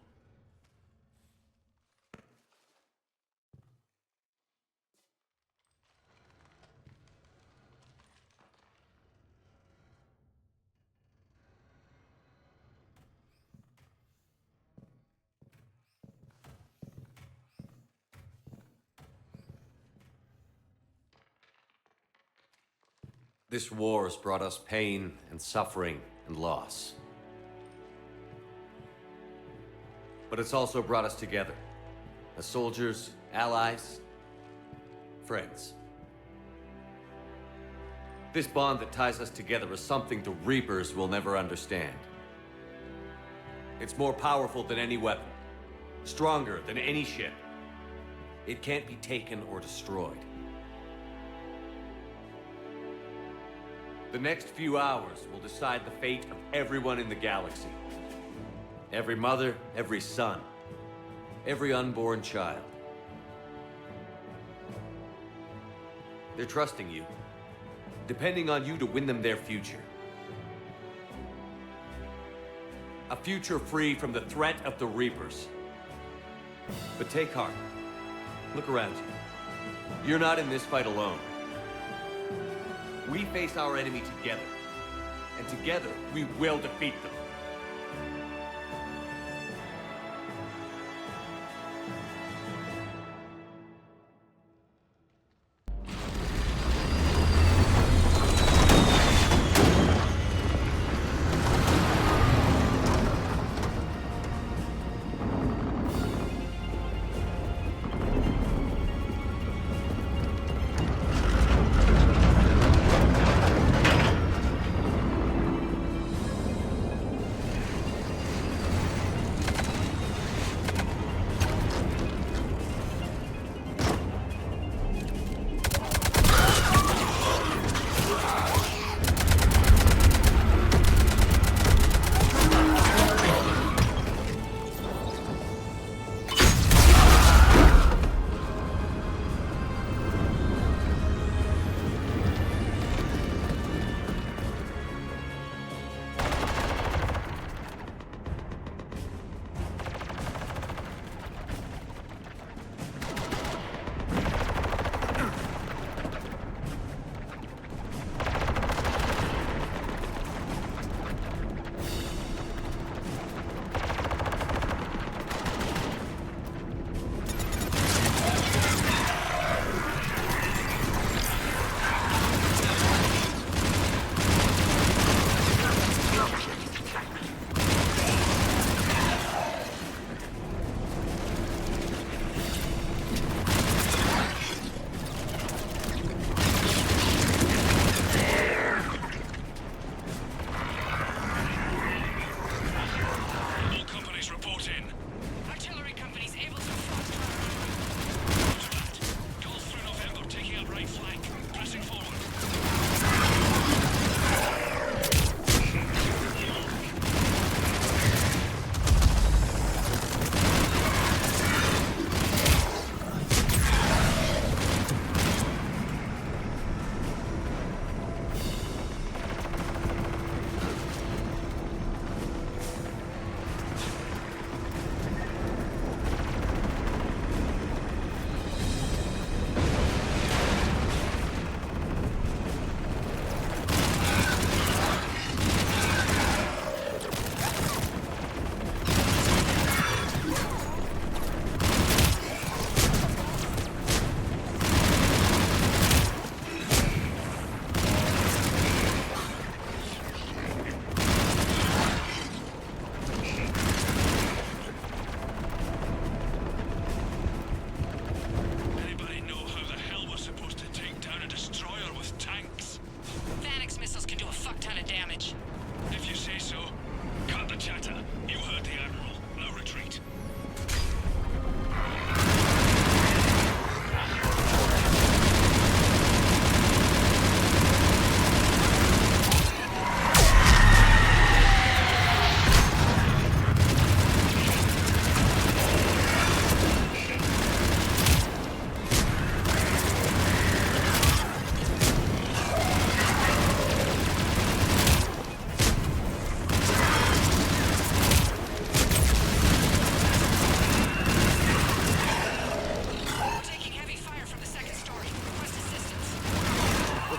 Speaker 10: This war has brought us pain and suffering and loss. But it's also brought us together. As soldiers, allies, friends. This bond that ties us together is something the Reapers will never understand. It's more powerful than any weapon. Stronger than any ship. It can't be taken or destroyed. The next few hours will decide the fate of everyone in the galaxy. Every mother, every son, every unborn child. They're trusting you, depending on you to win them their future. A future free from the threat of the Reapers. But take heart. Look around you. You're not in this fight alone. We face our enemy together. And together, we will defeat them.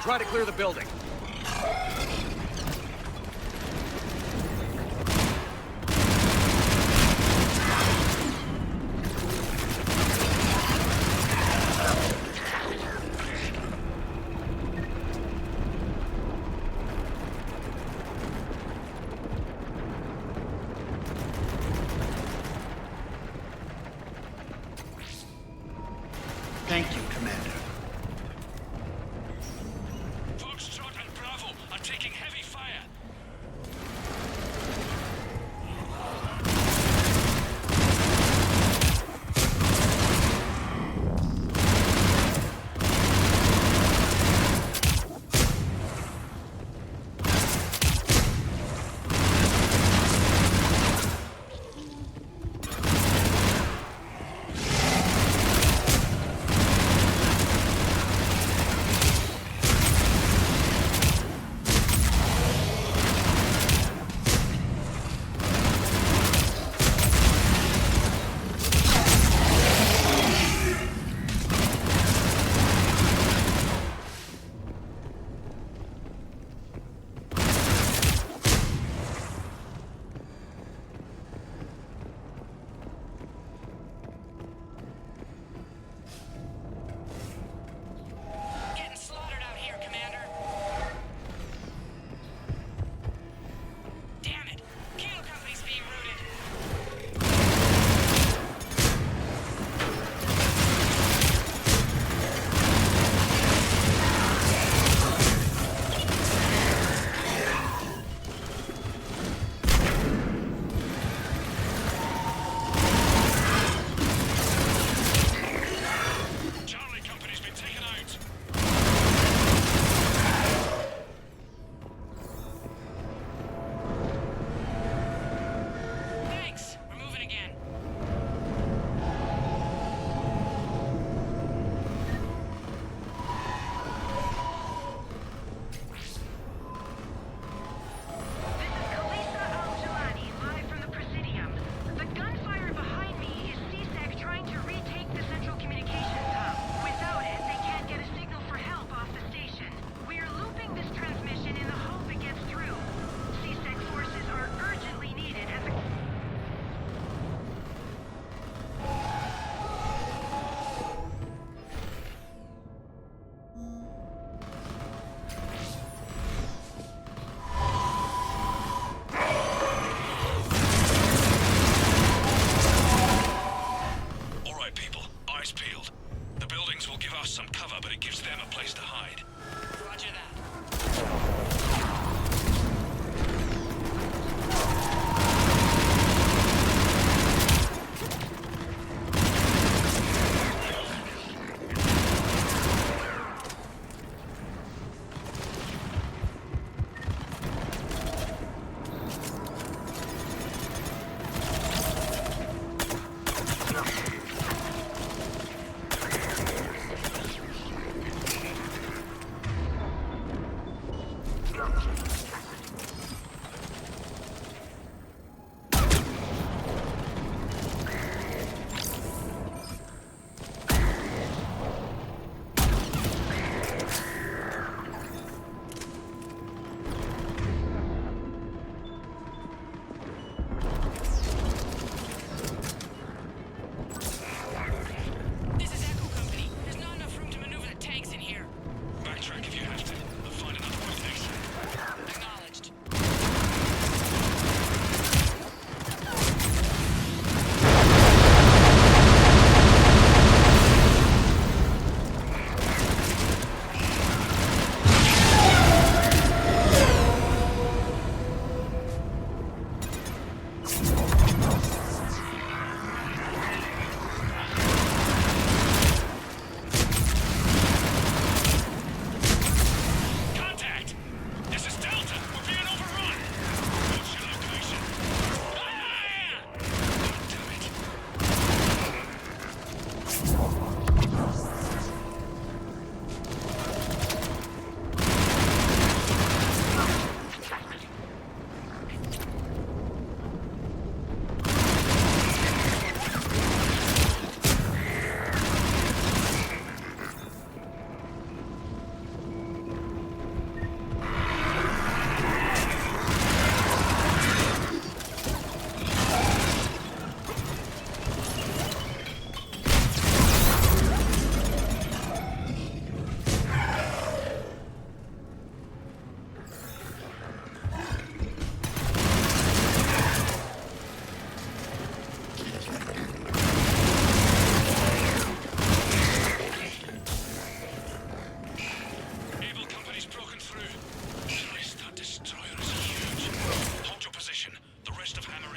Speaker 10: Try to clear the building.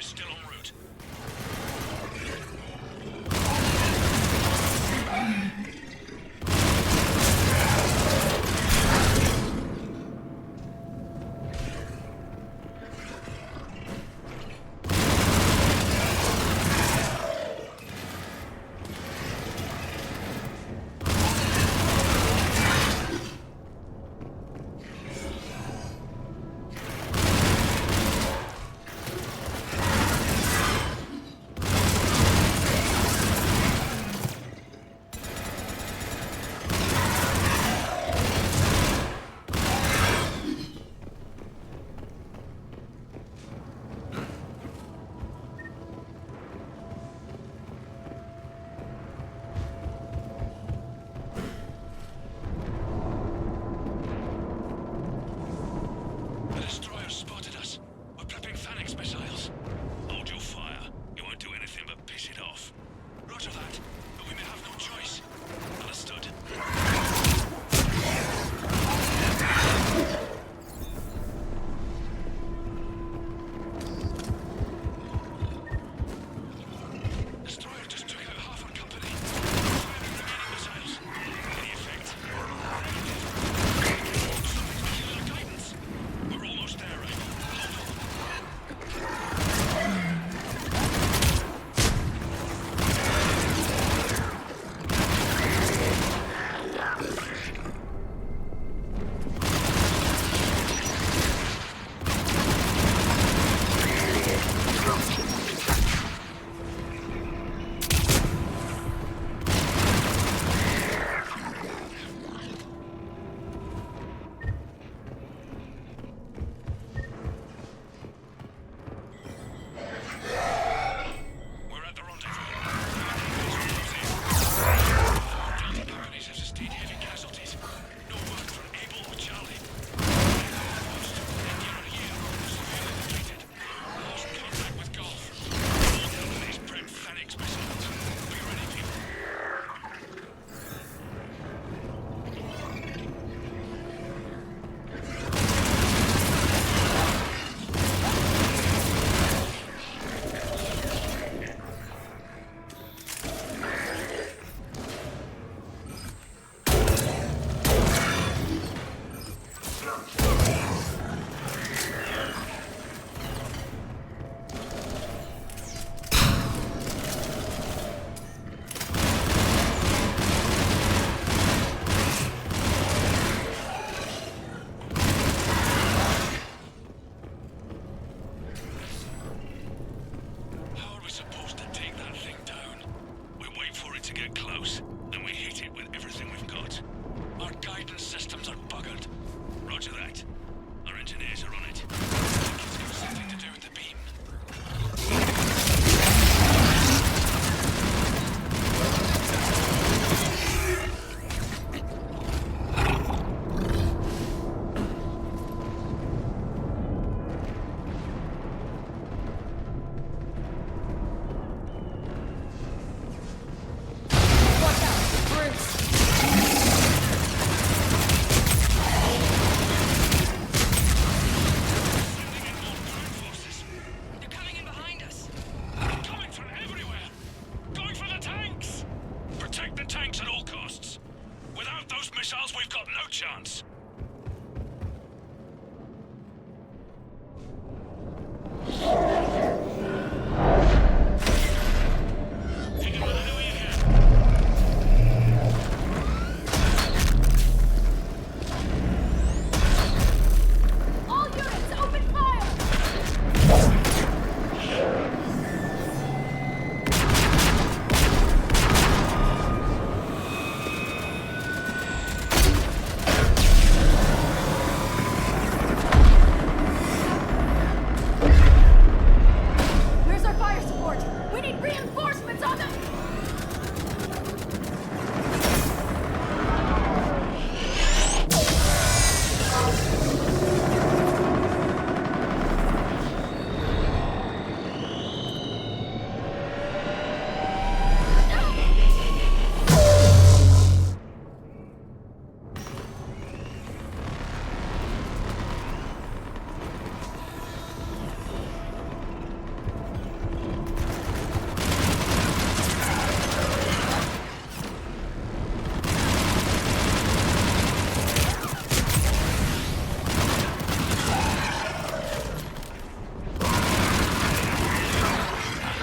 Speaker 23: still en route.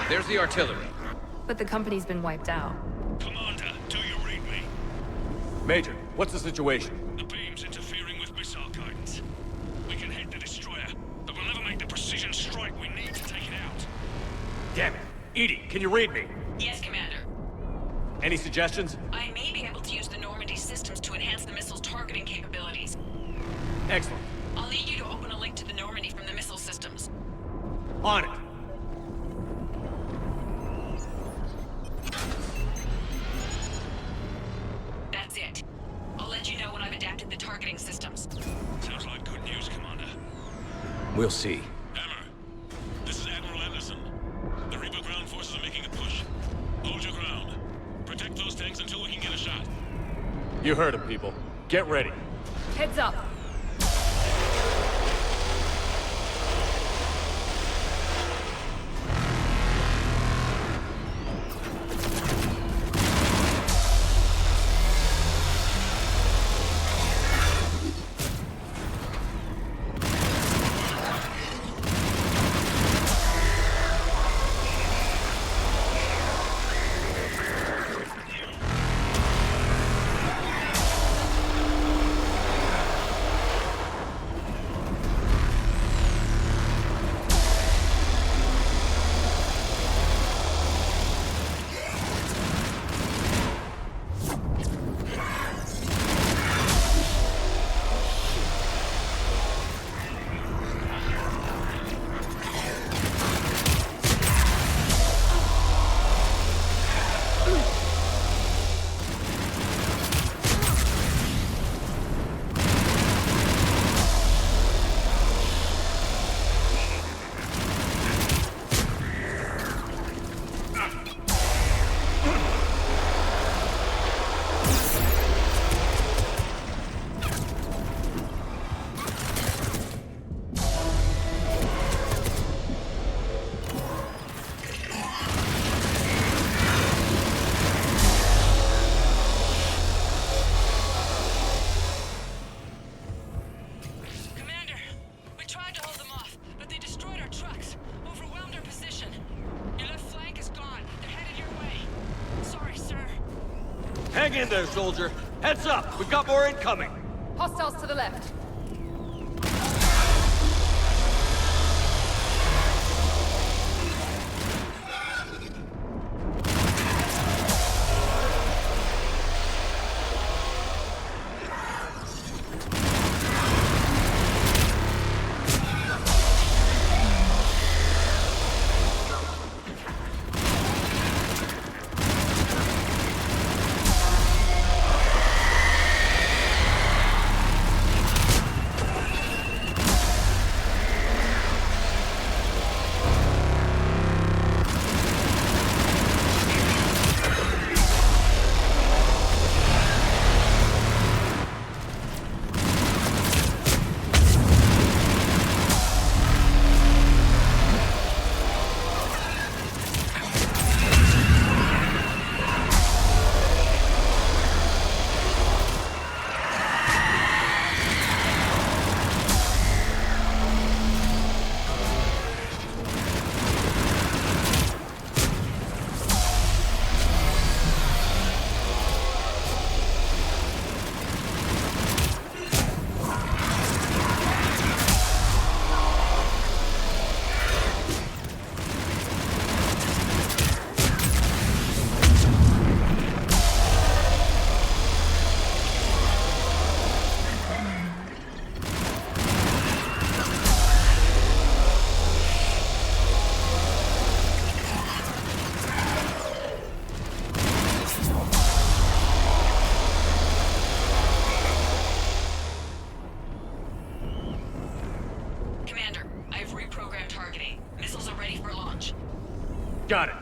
Speaker 14: There's the artillery.
Speaker 11: But the company's been wiped out.
Speaker 23: Commander, do you read me?
Speaker 10: Major, what's the situation?
Speaker 23: The beam's interfering with missile guidance. We can hit the destroyer, but we'll never make the precision strike we need to take it out.
Speaker 10: Damn it. Edie, can you read me?
Speaker 15: Yes, Commander.
Speaker 10: Any suggestions?
Speaker 15: I may be able to use the Normandy systems to enhance the missile's targeting capabilities.
Speaker 10: Excellent.
Speaker 15: I'll need you to open a link to the Normandy from the missile systems.
Speaker 10: On it.
Speaker 15: That's it. I'll let you know when I've adapted the targeting systems.
Speaker 23: Sounds like good news, Commander.
Speaker 10: We'll see.
Speaker 23: Hammer, this is Admiral Anderson. The Reaper ground forces are making a push. Hold your ground. Protect those tanks until we can get a shot.
Speaker 10: You heard him, people. Get ready.
Speaker 11: Heads up.
Speaker 10: Hang in there, soldier. Heads up! We've got more incoming!
Speaker 11: Hostiles to the left.
Speaker 10: Got it.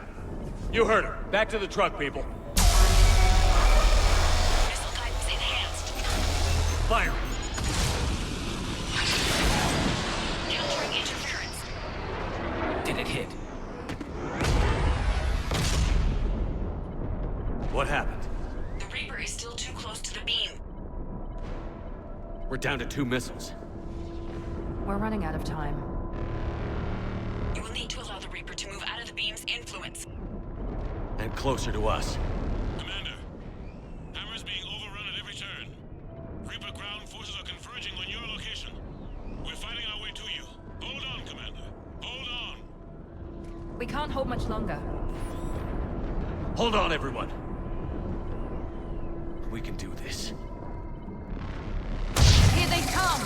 Speaker 10: You heard her. Back to the truck, people.
Speaker 15: Missile guidance enhanced.
Speaker 10: Fire!
Speaker 15: Countering interference.
Speaker 14: Did it hit?
Speaker 10: What happened?
Speaker 15: The Reaper is still too close to the beam.
Speaker 10: We're down to 2 missiles.
Speaker 11: We're running out of time.
Speaker 15: You will need to allow the Reaper to move out of the beam Team's influence.
Speaker 10: And closer to us.
Speaker 23: Commander, Hammer's being overrun at every turn. Reaper ground forces are converging on your location. We're fighting our way to you. Hold on, Commander. Hold on.
Speaker 11: We can't hold much longer.
Speaker 10: Hold on, everyone. We can do this.
Speaker 11: Here they come!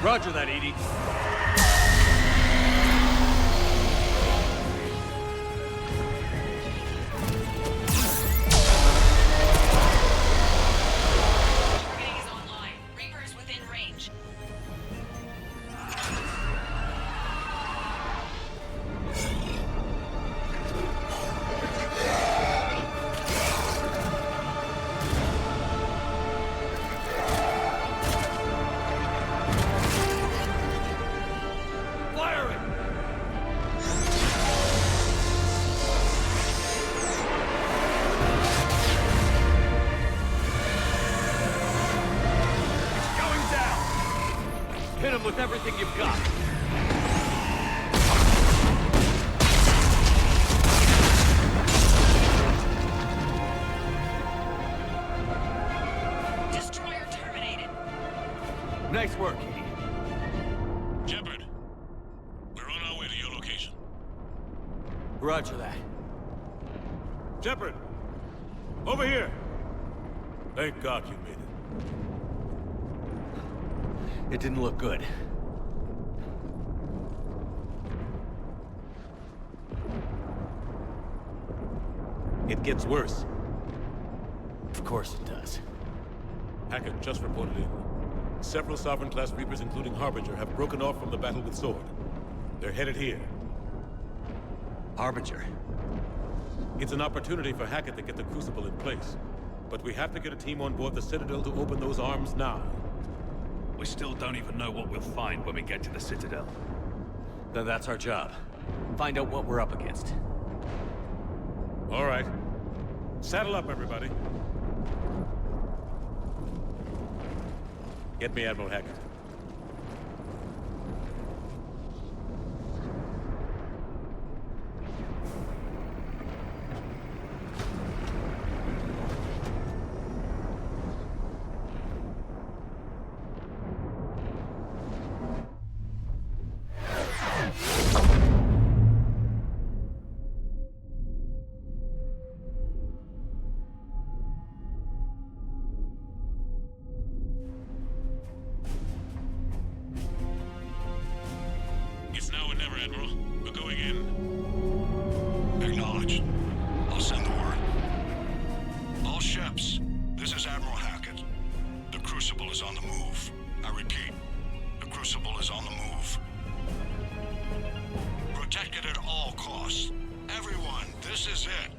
Speaker 10: Roger that, Edie.
Speaker 15: Targeting is online. Reaper is within range.
Speaker 10: Hit him with everything you've got.
Speaker 15: Destroyer terminated.
Speaker 10: Nice work, Edie.
Speaker 23: Shepard, we're on our way to your location.
Speaker 10: Roger that.
Speaker 4: Shepard! Over here! Thank God you made it.
Speaker 10: It didn't look good.
Speaker 4: It gets worse.
Speaker 10: Of course it does.
Speaker 4: Hackett just reported in. Several Sovereign-class Reapers, including Harbinger, have broken off from the battle with Sword. They're headed here.
Speaker 10: Harbinger?
Speaker 4: It's an opportunity for Hackett to get the Crucible in place. But we have to get a team on board the Citadel to open those arms now.
Speaker 16: We still don't even know what we'll find when we get to the Citadel.
Speaker 10: Then that's our job. Find out what we're up against.
Speaker 4: All right. Saddle up, everybody. Get me Admiral Hackett.
Speaker 23: It's now or never, Admiral. We're going in.
Speaker 2: Acknowledged. I'll send the word. All ships, this is Admiral Hackett. The Crucible is on the move. I repeat, the Crucible is on the move. Protect it at all costs. Everyone, this is it.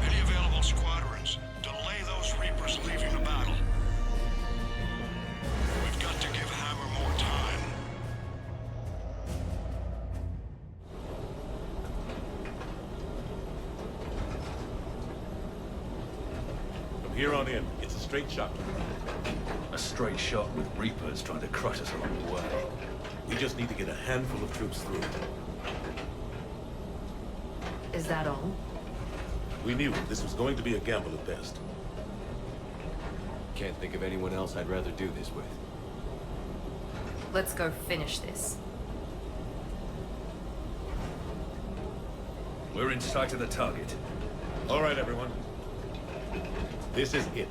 Speaker 2: Any available squadrons, delay those Reapers leaving the battle. We've got to give Hammer more time.
Speaker 4: From here on in, it's a straight shot.
Speaker 16: A straight shot with Reapers trying to crush us along the way.
Speaker 4: We just need to get a handful of troops through.
Speaker 11: Is that all?
Speaker 4: We knew this was going to be a gamble at best.
Speaker 10: Can't think of anyone else I'd rather do this with.
Speaker 11: Let's go finish this.
Speaker 16: We're in sight of the target.
Speaker 4: All right, everyone. This is it.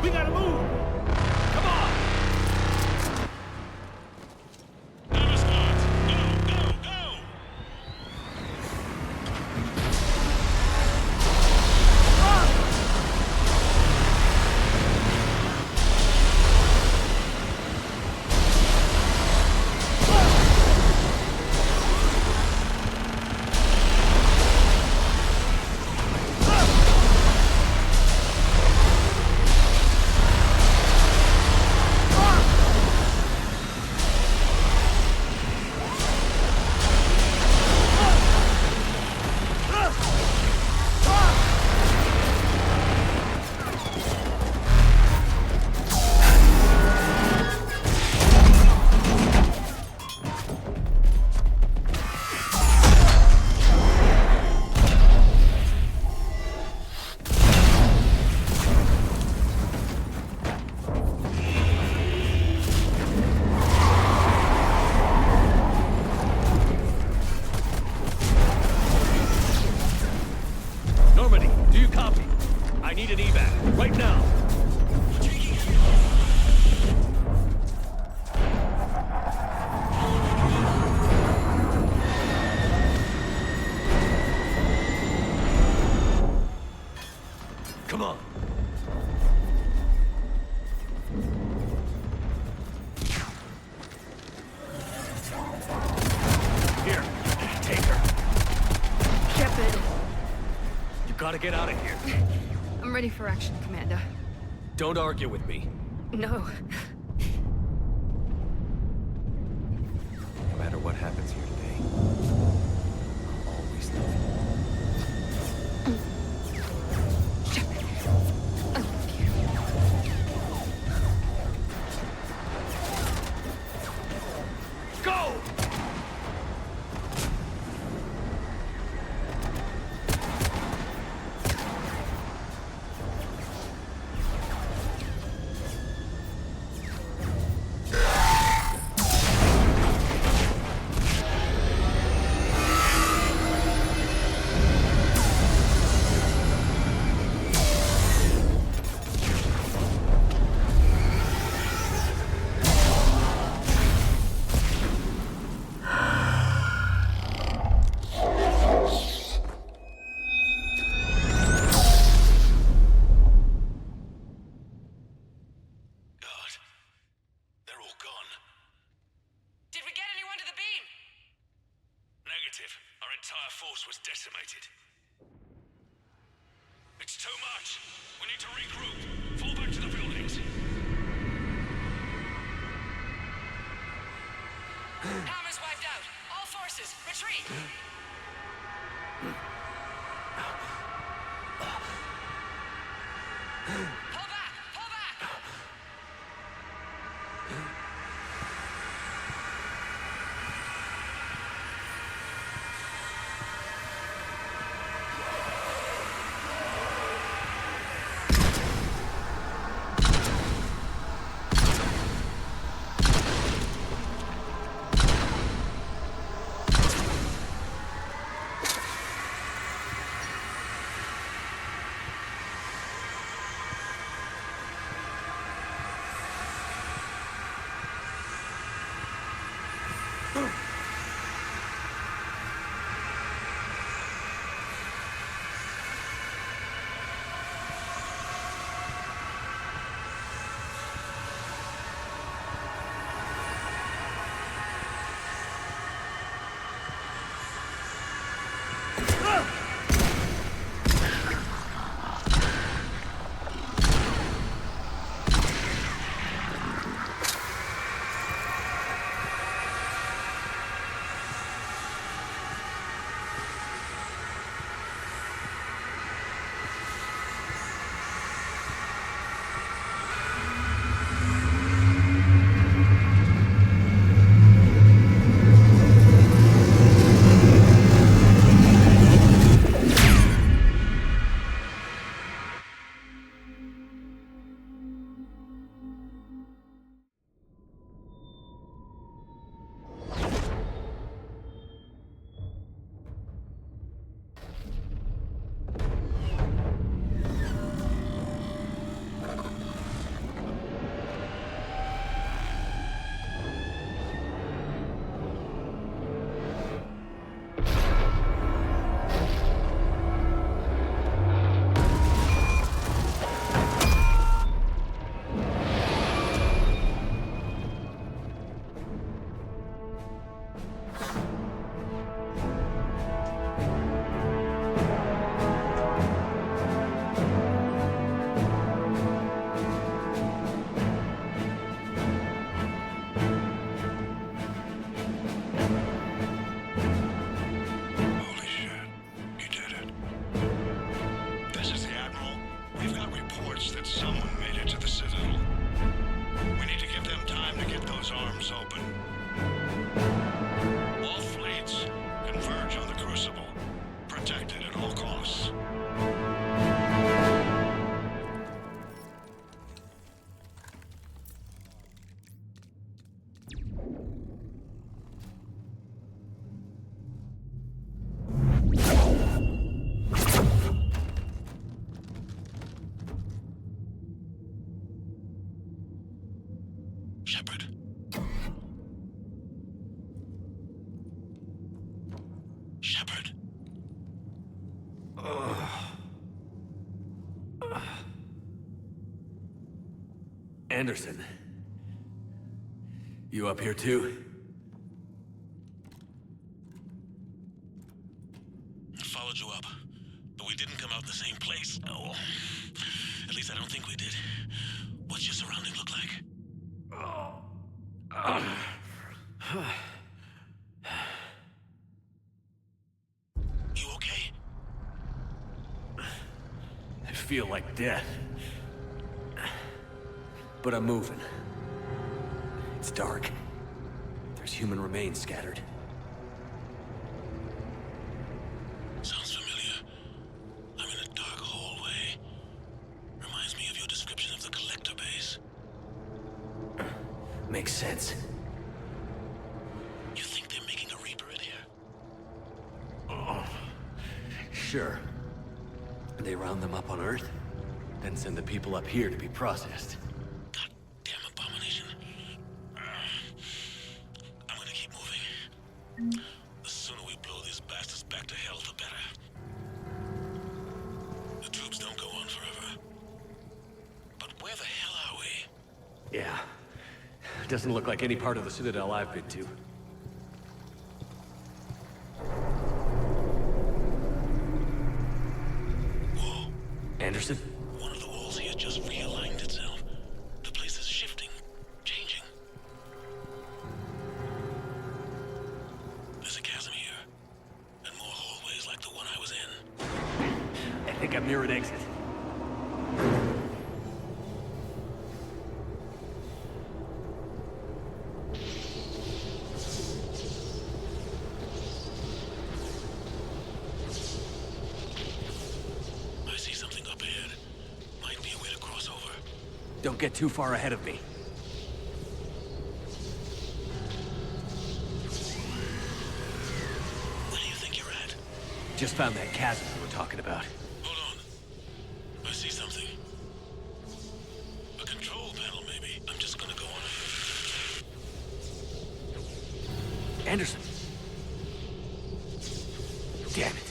Speaker 23: We gotta move! Come on! Hammer squads! Go, go, go!
Speaker 16: Normandy, do you copy? I need an evac, right now. Come on. Here, take her.
Speaker 11: Shepard,
Speaker 16: You gotta get out of here.
Speaker 11: I'm ready for action, Commander.
Speaker 16: Don't argue with me.
Speaker 11: No.
Speaker 10: No matter what happens here today, I'll always love you.
Speaker 16: Go!
Speaker 23: entire force was decimated. It's too much. We need to regroup. Fall back to the buildings.
Speaker 15: Hammer's wiped out. All forces, retreat! Pull back! Pull back!
Speaker 23: Shepard. Shepard.
Speaker 10: Anderson. You up here too?
Speaker 23: I followed you up, but we didn't come out in the same place. Oh, at least I don't think we did. What's your surrounding look like? You okay?
Speaker 10: I feel like death. But I'm moving. It's dark. There's human remains scattered.
Speaker 23: Sounds familiar. I'm in a dark hallway. Reminds me of your description of the collector base.
Speaker 10: Makes sense.
Speaker 23: You think they're making a Reaper in here?
Speaker 10: Sure. They round them up on Earth, then send the people up here to be processed.
Speaker 23: Goddamn abomination. I'm gonna keep moving. The sooner we blow these bastards back to hell, the better. The troops don't go on forever. But where the hell are we?
Speaker 10: Yeah. Doesn't look like any part of the Citadel I've been to.
Speaker 14: Anderson?
Speaker 23: One of the walls here just realigned itself. The place is shifting, changing. There's a chasm here, and more hallways like the one I was in.
Speaker 14: I think I'm near an exit. Don't get too far ahead of me.
Speaker 23: Where do you think you're at?
Speaker 14: Just found that chasm we were talking about.
Speaker 23: Hold on. I see something. A control panel, maybe. I'm just gonna go on ahead.
Speaker 14: Anderson! Damn it.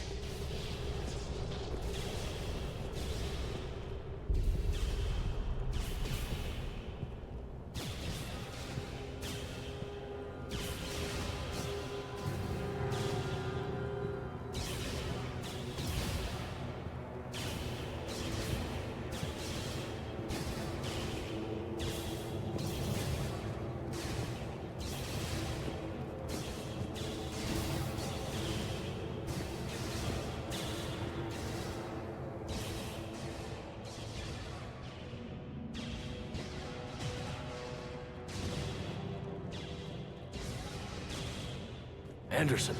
Speaker 14: Anderson.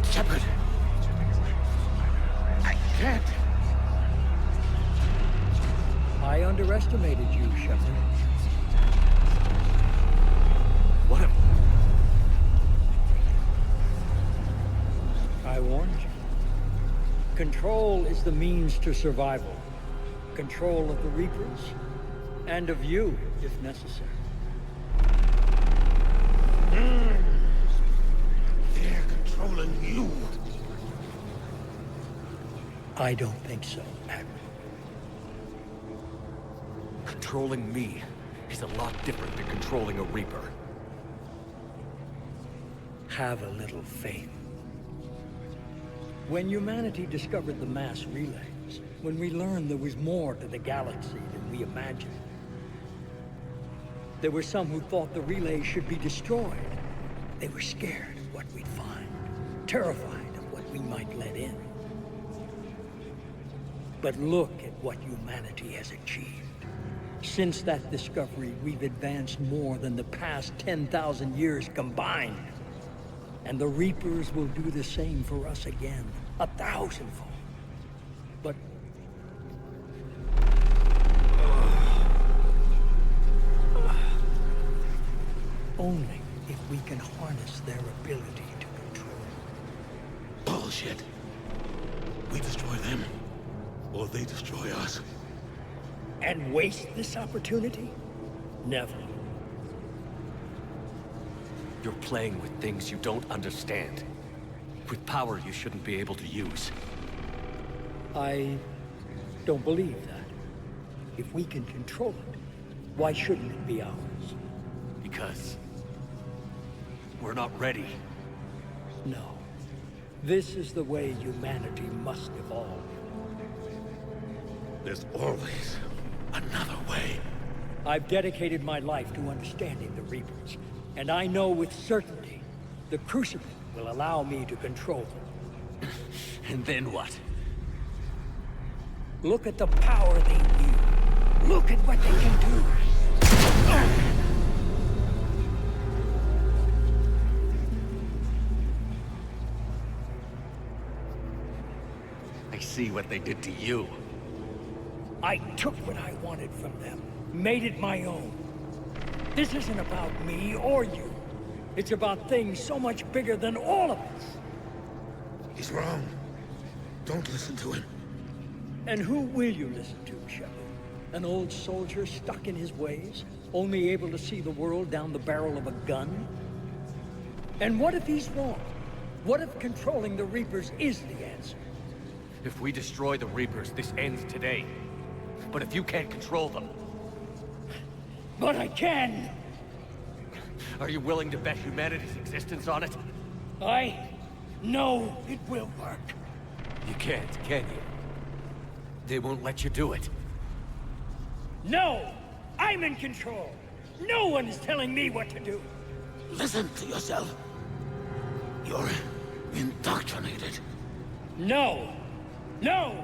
Speaker 23: Shepard! I can't!
Speaker 17: I underestimated you, Shepard.
Speaker 14: What a...
Speaker 17: I warned you. Control is the means to survival. Control of the Reapers, and of you, if necessary.
Speaker 23: They're controlling you.
Speaker 17: I don't think so, Admiral.
Speaker 14: Controlling me is a lot different than controlling a Reaper.
Speaker 17: Have a little faith. When humanity discovered the mass relays, when we learned there was more to the galaxy than we imagined, there were some who thought the relays should be destroyed. They were scared of what we'd find, terrified of what we might let in. But look at what humanity has achieved. Since that discovery, we've advanced more than the past 10,000 years combined. And the Reapers will do the same for us again, 1,000-fold. But... only if we can harness their ability to control.
Speaker 23: Bullshit. We destroy them, or they destroy us.
Speaker 17: And waste this opportunity? Never.
Speaker 14: You're playing with things you don't understand. With power you shouldn't be able to use.
Speaker 17: I don't believe that. If we can control it, why shouldn't it be ours?
Speaker 14: Because... we're not ready.
Speaker 17: No. This is the way humanity must evolve.
Speaker 23: There's always another way.
Speaker 17: I've dedicated my life to understanding the Reapers, and I know with certainty the Crucible will allow me to control them.
Speaker 14: And then what?
Speaker 17: Look at the power they wield. Look at what they can do.
Speaker 14: I see what they did to you.
Speaker 17: I took what I wanted from them, made it my own. This isn't about me or you. It's about things so much bigger than all of us.
Speaker 23: He's wrong. Don't listen to him.
Speaker 17: And who will you listen to, Shepard? An old soldier stuck in his ways, only able to see the world down the barrel of a gun? And what if he's wrong? What if controlling the Reapers is the answer?
Speaker 14: If we destroy the Reapers, this ends today. But if you can't control them...
Speaker 17: But I can!
Speaker 14: Are you willing to bet humanity's existence on it?
Speaker 17: I know it will work.
Speaker 14: You can't, can you? They won't let you do it.
Speaker 17: No! I'm in control! No one is telling me what to do!
Speaker 18: Listen to yourself. You're indoctrinated.
Speaker 17: No! No!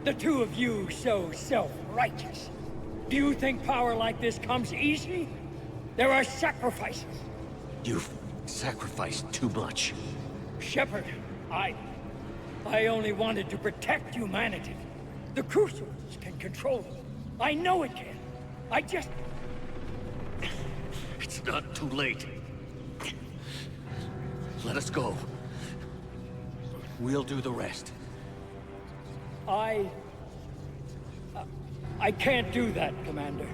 Speaker 17: The two of you so self-righteous. Do you think power like this comes easy? There are sacrifices.
Speaker 14: You've sacrificed too much.
Speaker 17: Shepard, I only wanted to protect humanity. The Crucibles can control them. I know it can. I just...
Speaker 14: It's not too late. Let us go. We'll do the rest.
Speaker 17: I can't do that, Commander.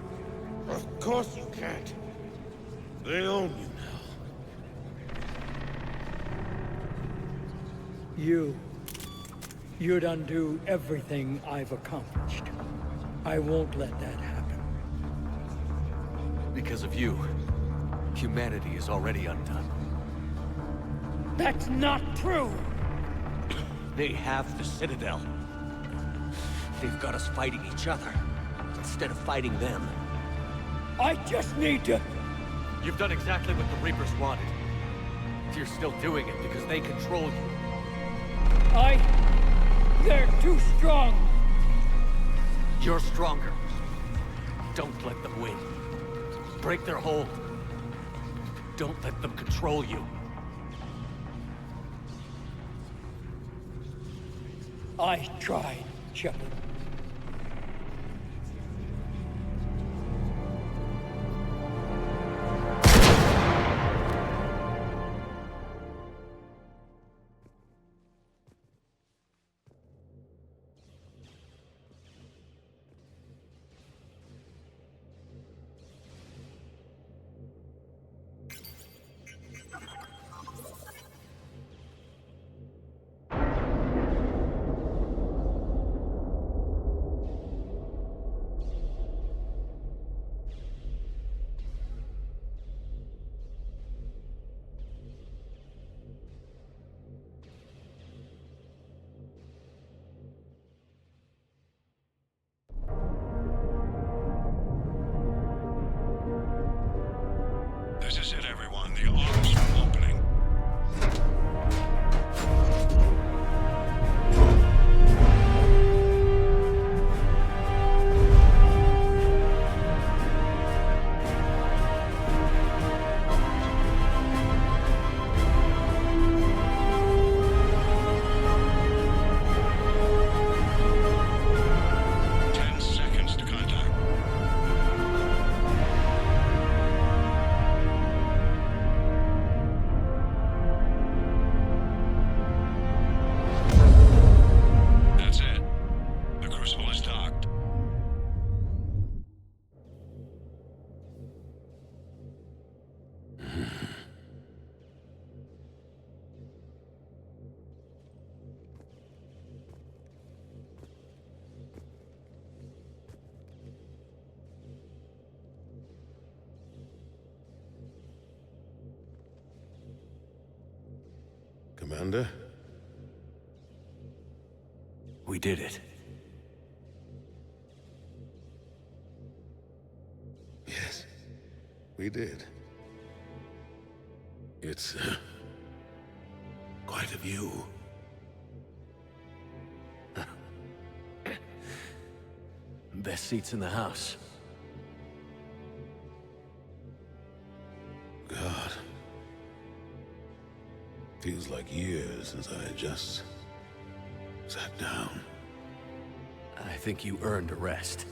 Speaker 18: Of course you can't. They own you now.
Speaker 17: You'd undo everything I've accomplished. I won't let that happen.
Speaker 14: Because of you, humanity is already undone.
Speaker 17: That's not true!
Speaker 14: They have the Citadel. They've got us fighting each other, instead of fighting them.
Speaker 17: I just need to...
Speaker 14: You've done exactly what the Reapers wanted. You're still doing it because they control you.
Speaker 17: They're too strong.
Speaker 14: You're stronger. Don't let them win. Break their hold. Don't let them control you.
Speaker 17: I tried, Shepard.
Speaker 2: This is it, everyone. The alarms are opening.
Speaker 8: Commander?
Speaker 14: We did it.
Speaker 8: Yes, we did. It's quite a view.
Speaker 14: Best seats in the house.
Speaker 8: God. Feels like years since I just sat down.
Speaker 14: I think you earned a rest.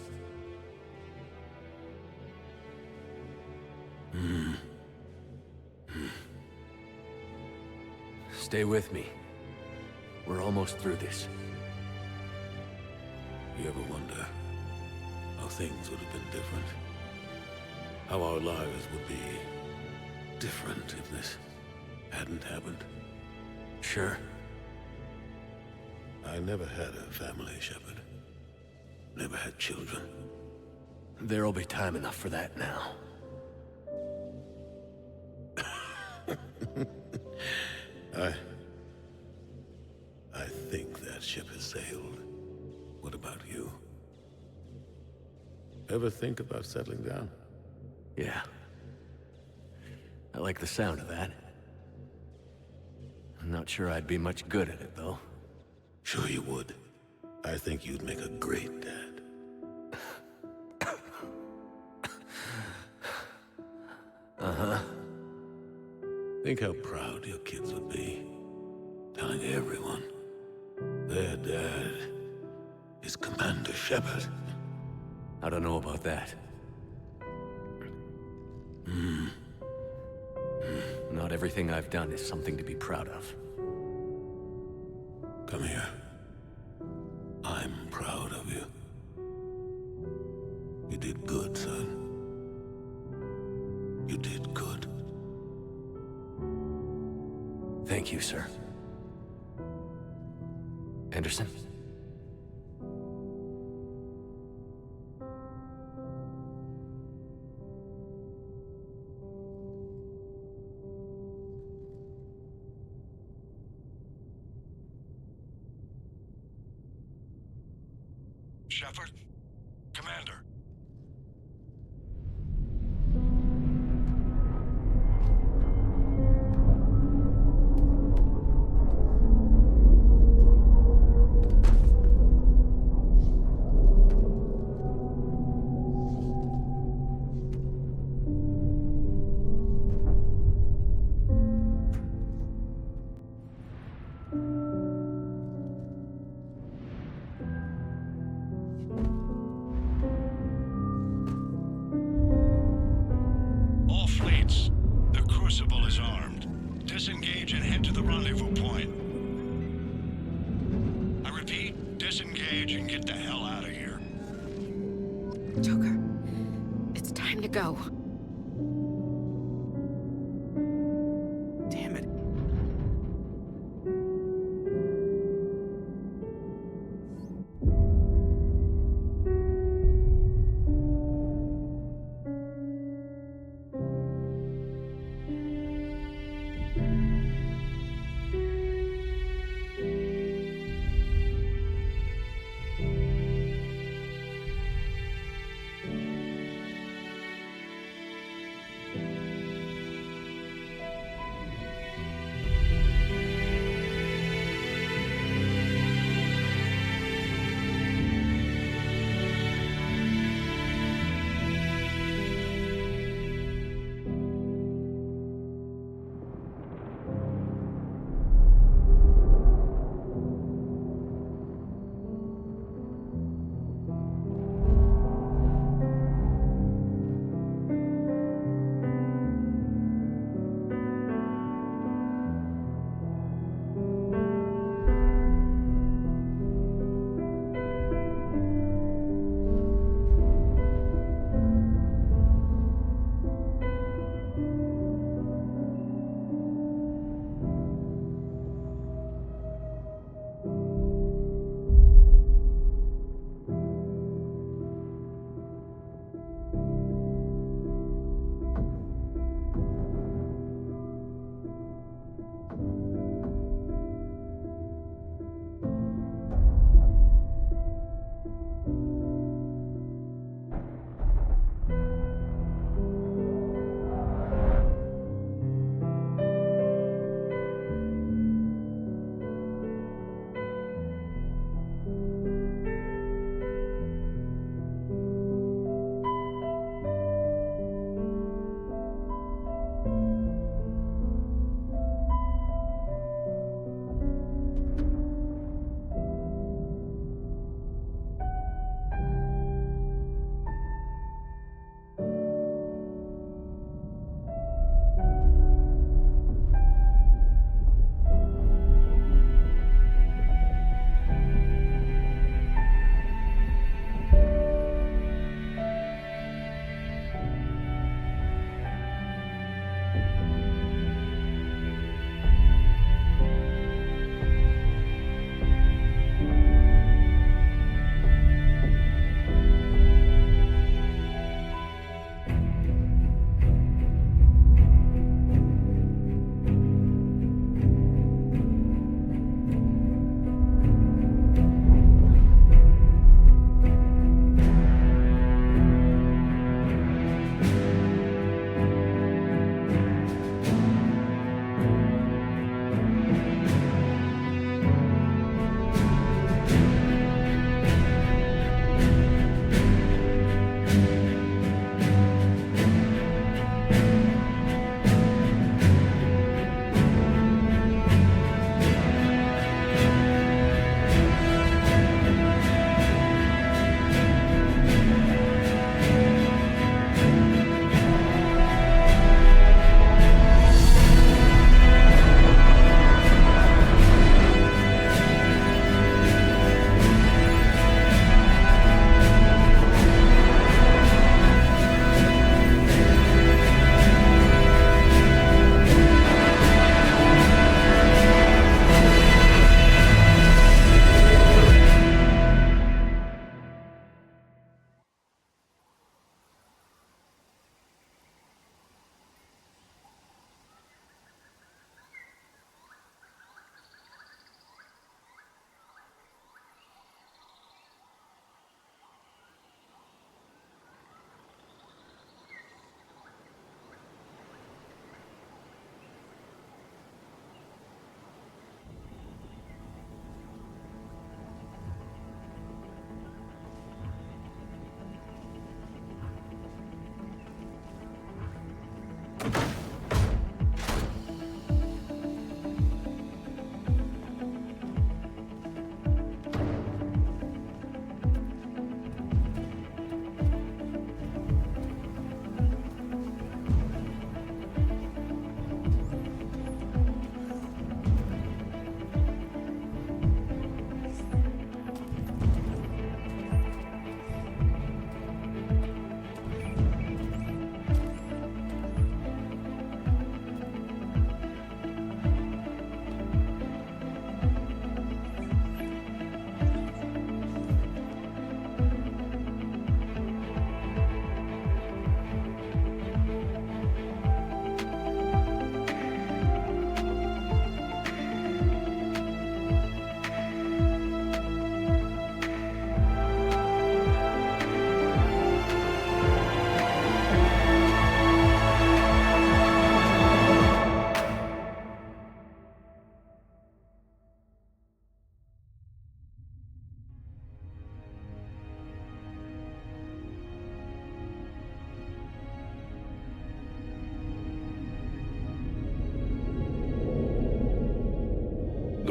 Speaker 14: Stay with me. We're almost through this.
Speaker 8: You ever wonder how things would have been different? How our lives would be different if this hadn't happened?
Speaker 14: Sure.
Speaker 8: I never had a family, Shepard. Never had children.
Speaker 14: There'll be time enough for that now.
Speaker 4: I think that ship has sailed. What about you? Ever think about settling down?
Speaker 14: Yeah. I like the sound of that. I'm not sure I'd be much good at it, though.
Speaker 4: Sure you would. I think you'd make a great dad.
Speaker 14: Uh-huh.
Speaker 4: Think how proud your kids would be. Telling everyone their dad is Commander Shepard.
Speaker 14: I don't know about that. Not everything I've done is something to be proud of.
Speaker 4: Come here. I'm proud of you. You did good, son. You did good.
Speaker 14: Thank you, sir. Anderson?
Speaker 2: Shepard? Commander. Disengage and head to the rendezvous point. I repeat, disengage and get the hell out of here.
Speaker 19: Joker, it's time to go.
Speaker 14: Damn it.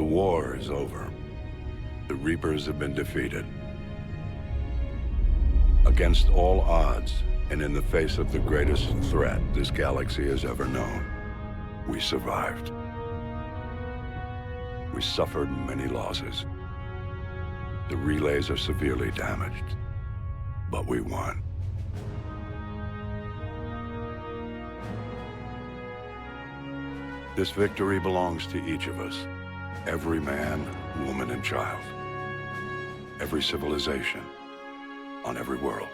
Speaker 6: war is over. The Reapers have been defeated. Against all odds, and in the face of the greatest threat this galaxy has ever known, we survived. We suffered many losses. The relays are severely damaged, but we won. This victory belongs to each of us. Every man, woman, and child. Every civilization on every world.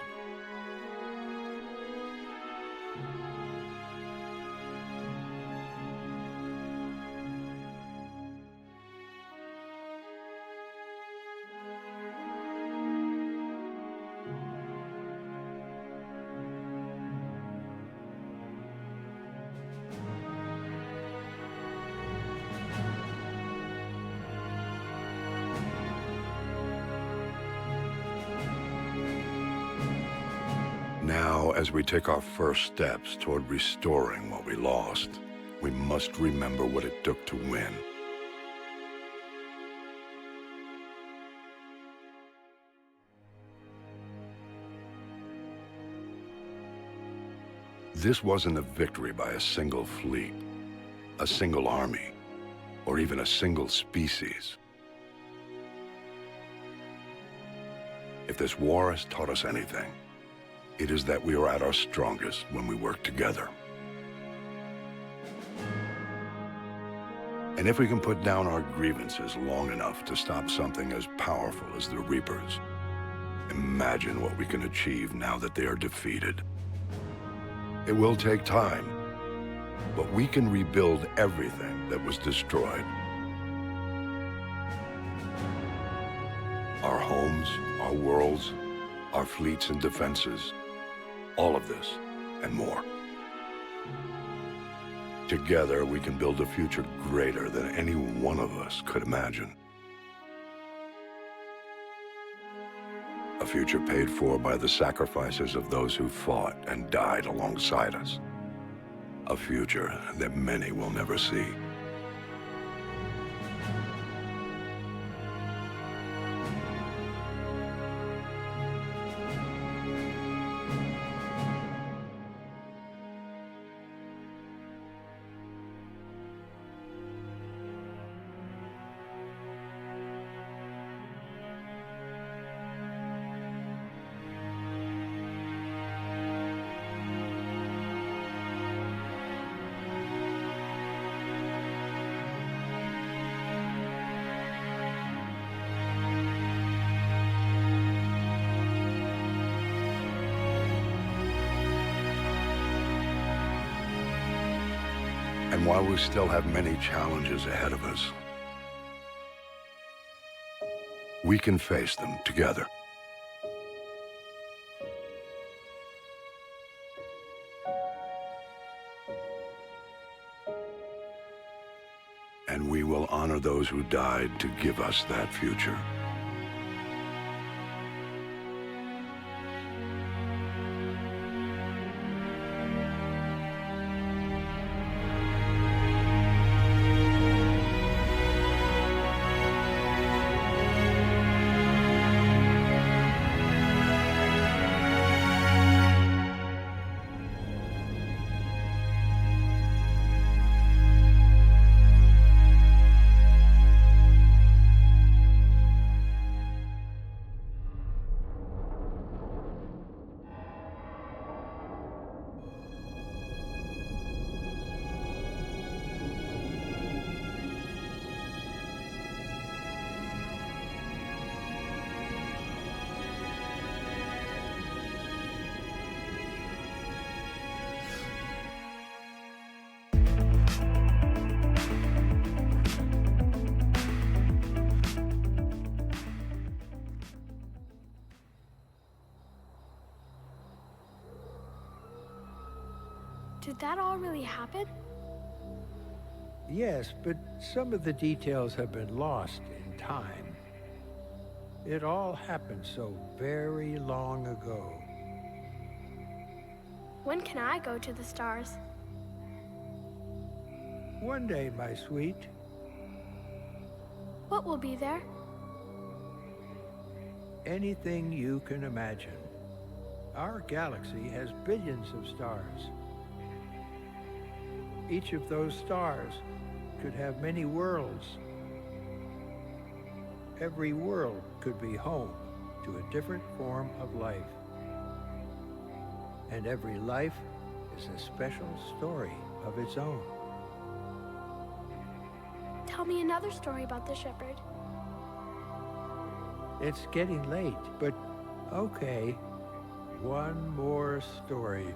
Speaker 6: Now, as we take our first steps toward restoring what we lost, we must remember what it took to win. This wasn't a victory by a single fleet, a single army, or even a single species. If this war has taught us anything, it is that we are at our strongest when we work together. And if we can put down our grievances long enough to stop something as powerful as the Reapers, imagine what we can achieve now that they are defeated. It will take time, but we can rebuild everything that was destroyed. Our homes, our worlds, our fleets and defenses, all of this and more. Together, we can build a future greater than any one of us could imagine. A future paid for by the sacrifices of those who fought and died alongside us. A future that many will never see. And while we still have many challenges ahead of us, we can face them together. And we will honor those who died to give us that future.
Speaker 20: Did that all really happen?
Speaker 17: Yes, but some of the details have been lost in time. It all happened so very long ago.
Speaker 20: When can I go to the stars?
Speaker 17: One day, my sweet.
Speaker 20: What will be there?
Speaker 1: Anything you can imagine. Our galaxy has billions of stars. Each of those stars could have many worlds. Every world could be home to a different form of life. And every life is a special story of its own.
Speaker 20: Tell me another story about the shepherd.
Speaker 1: It's getting late, but okay. One more story.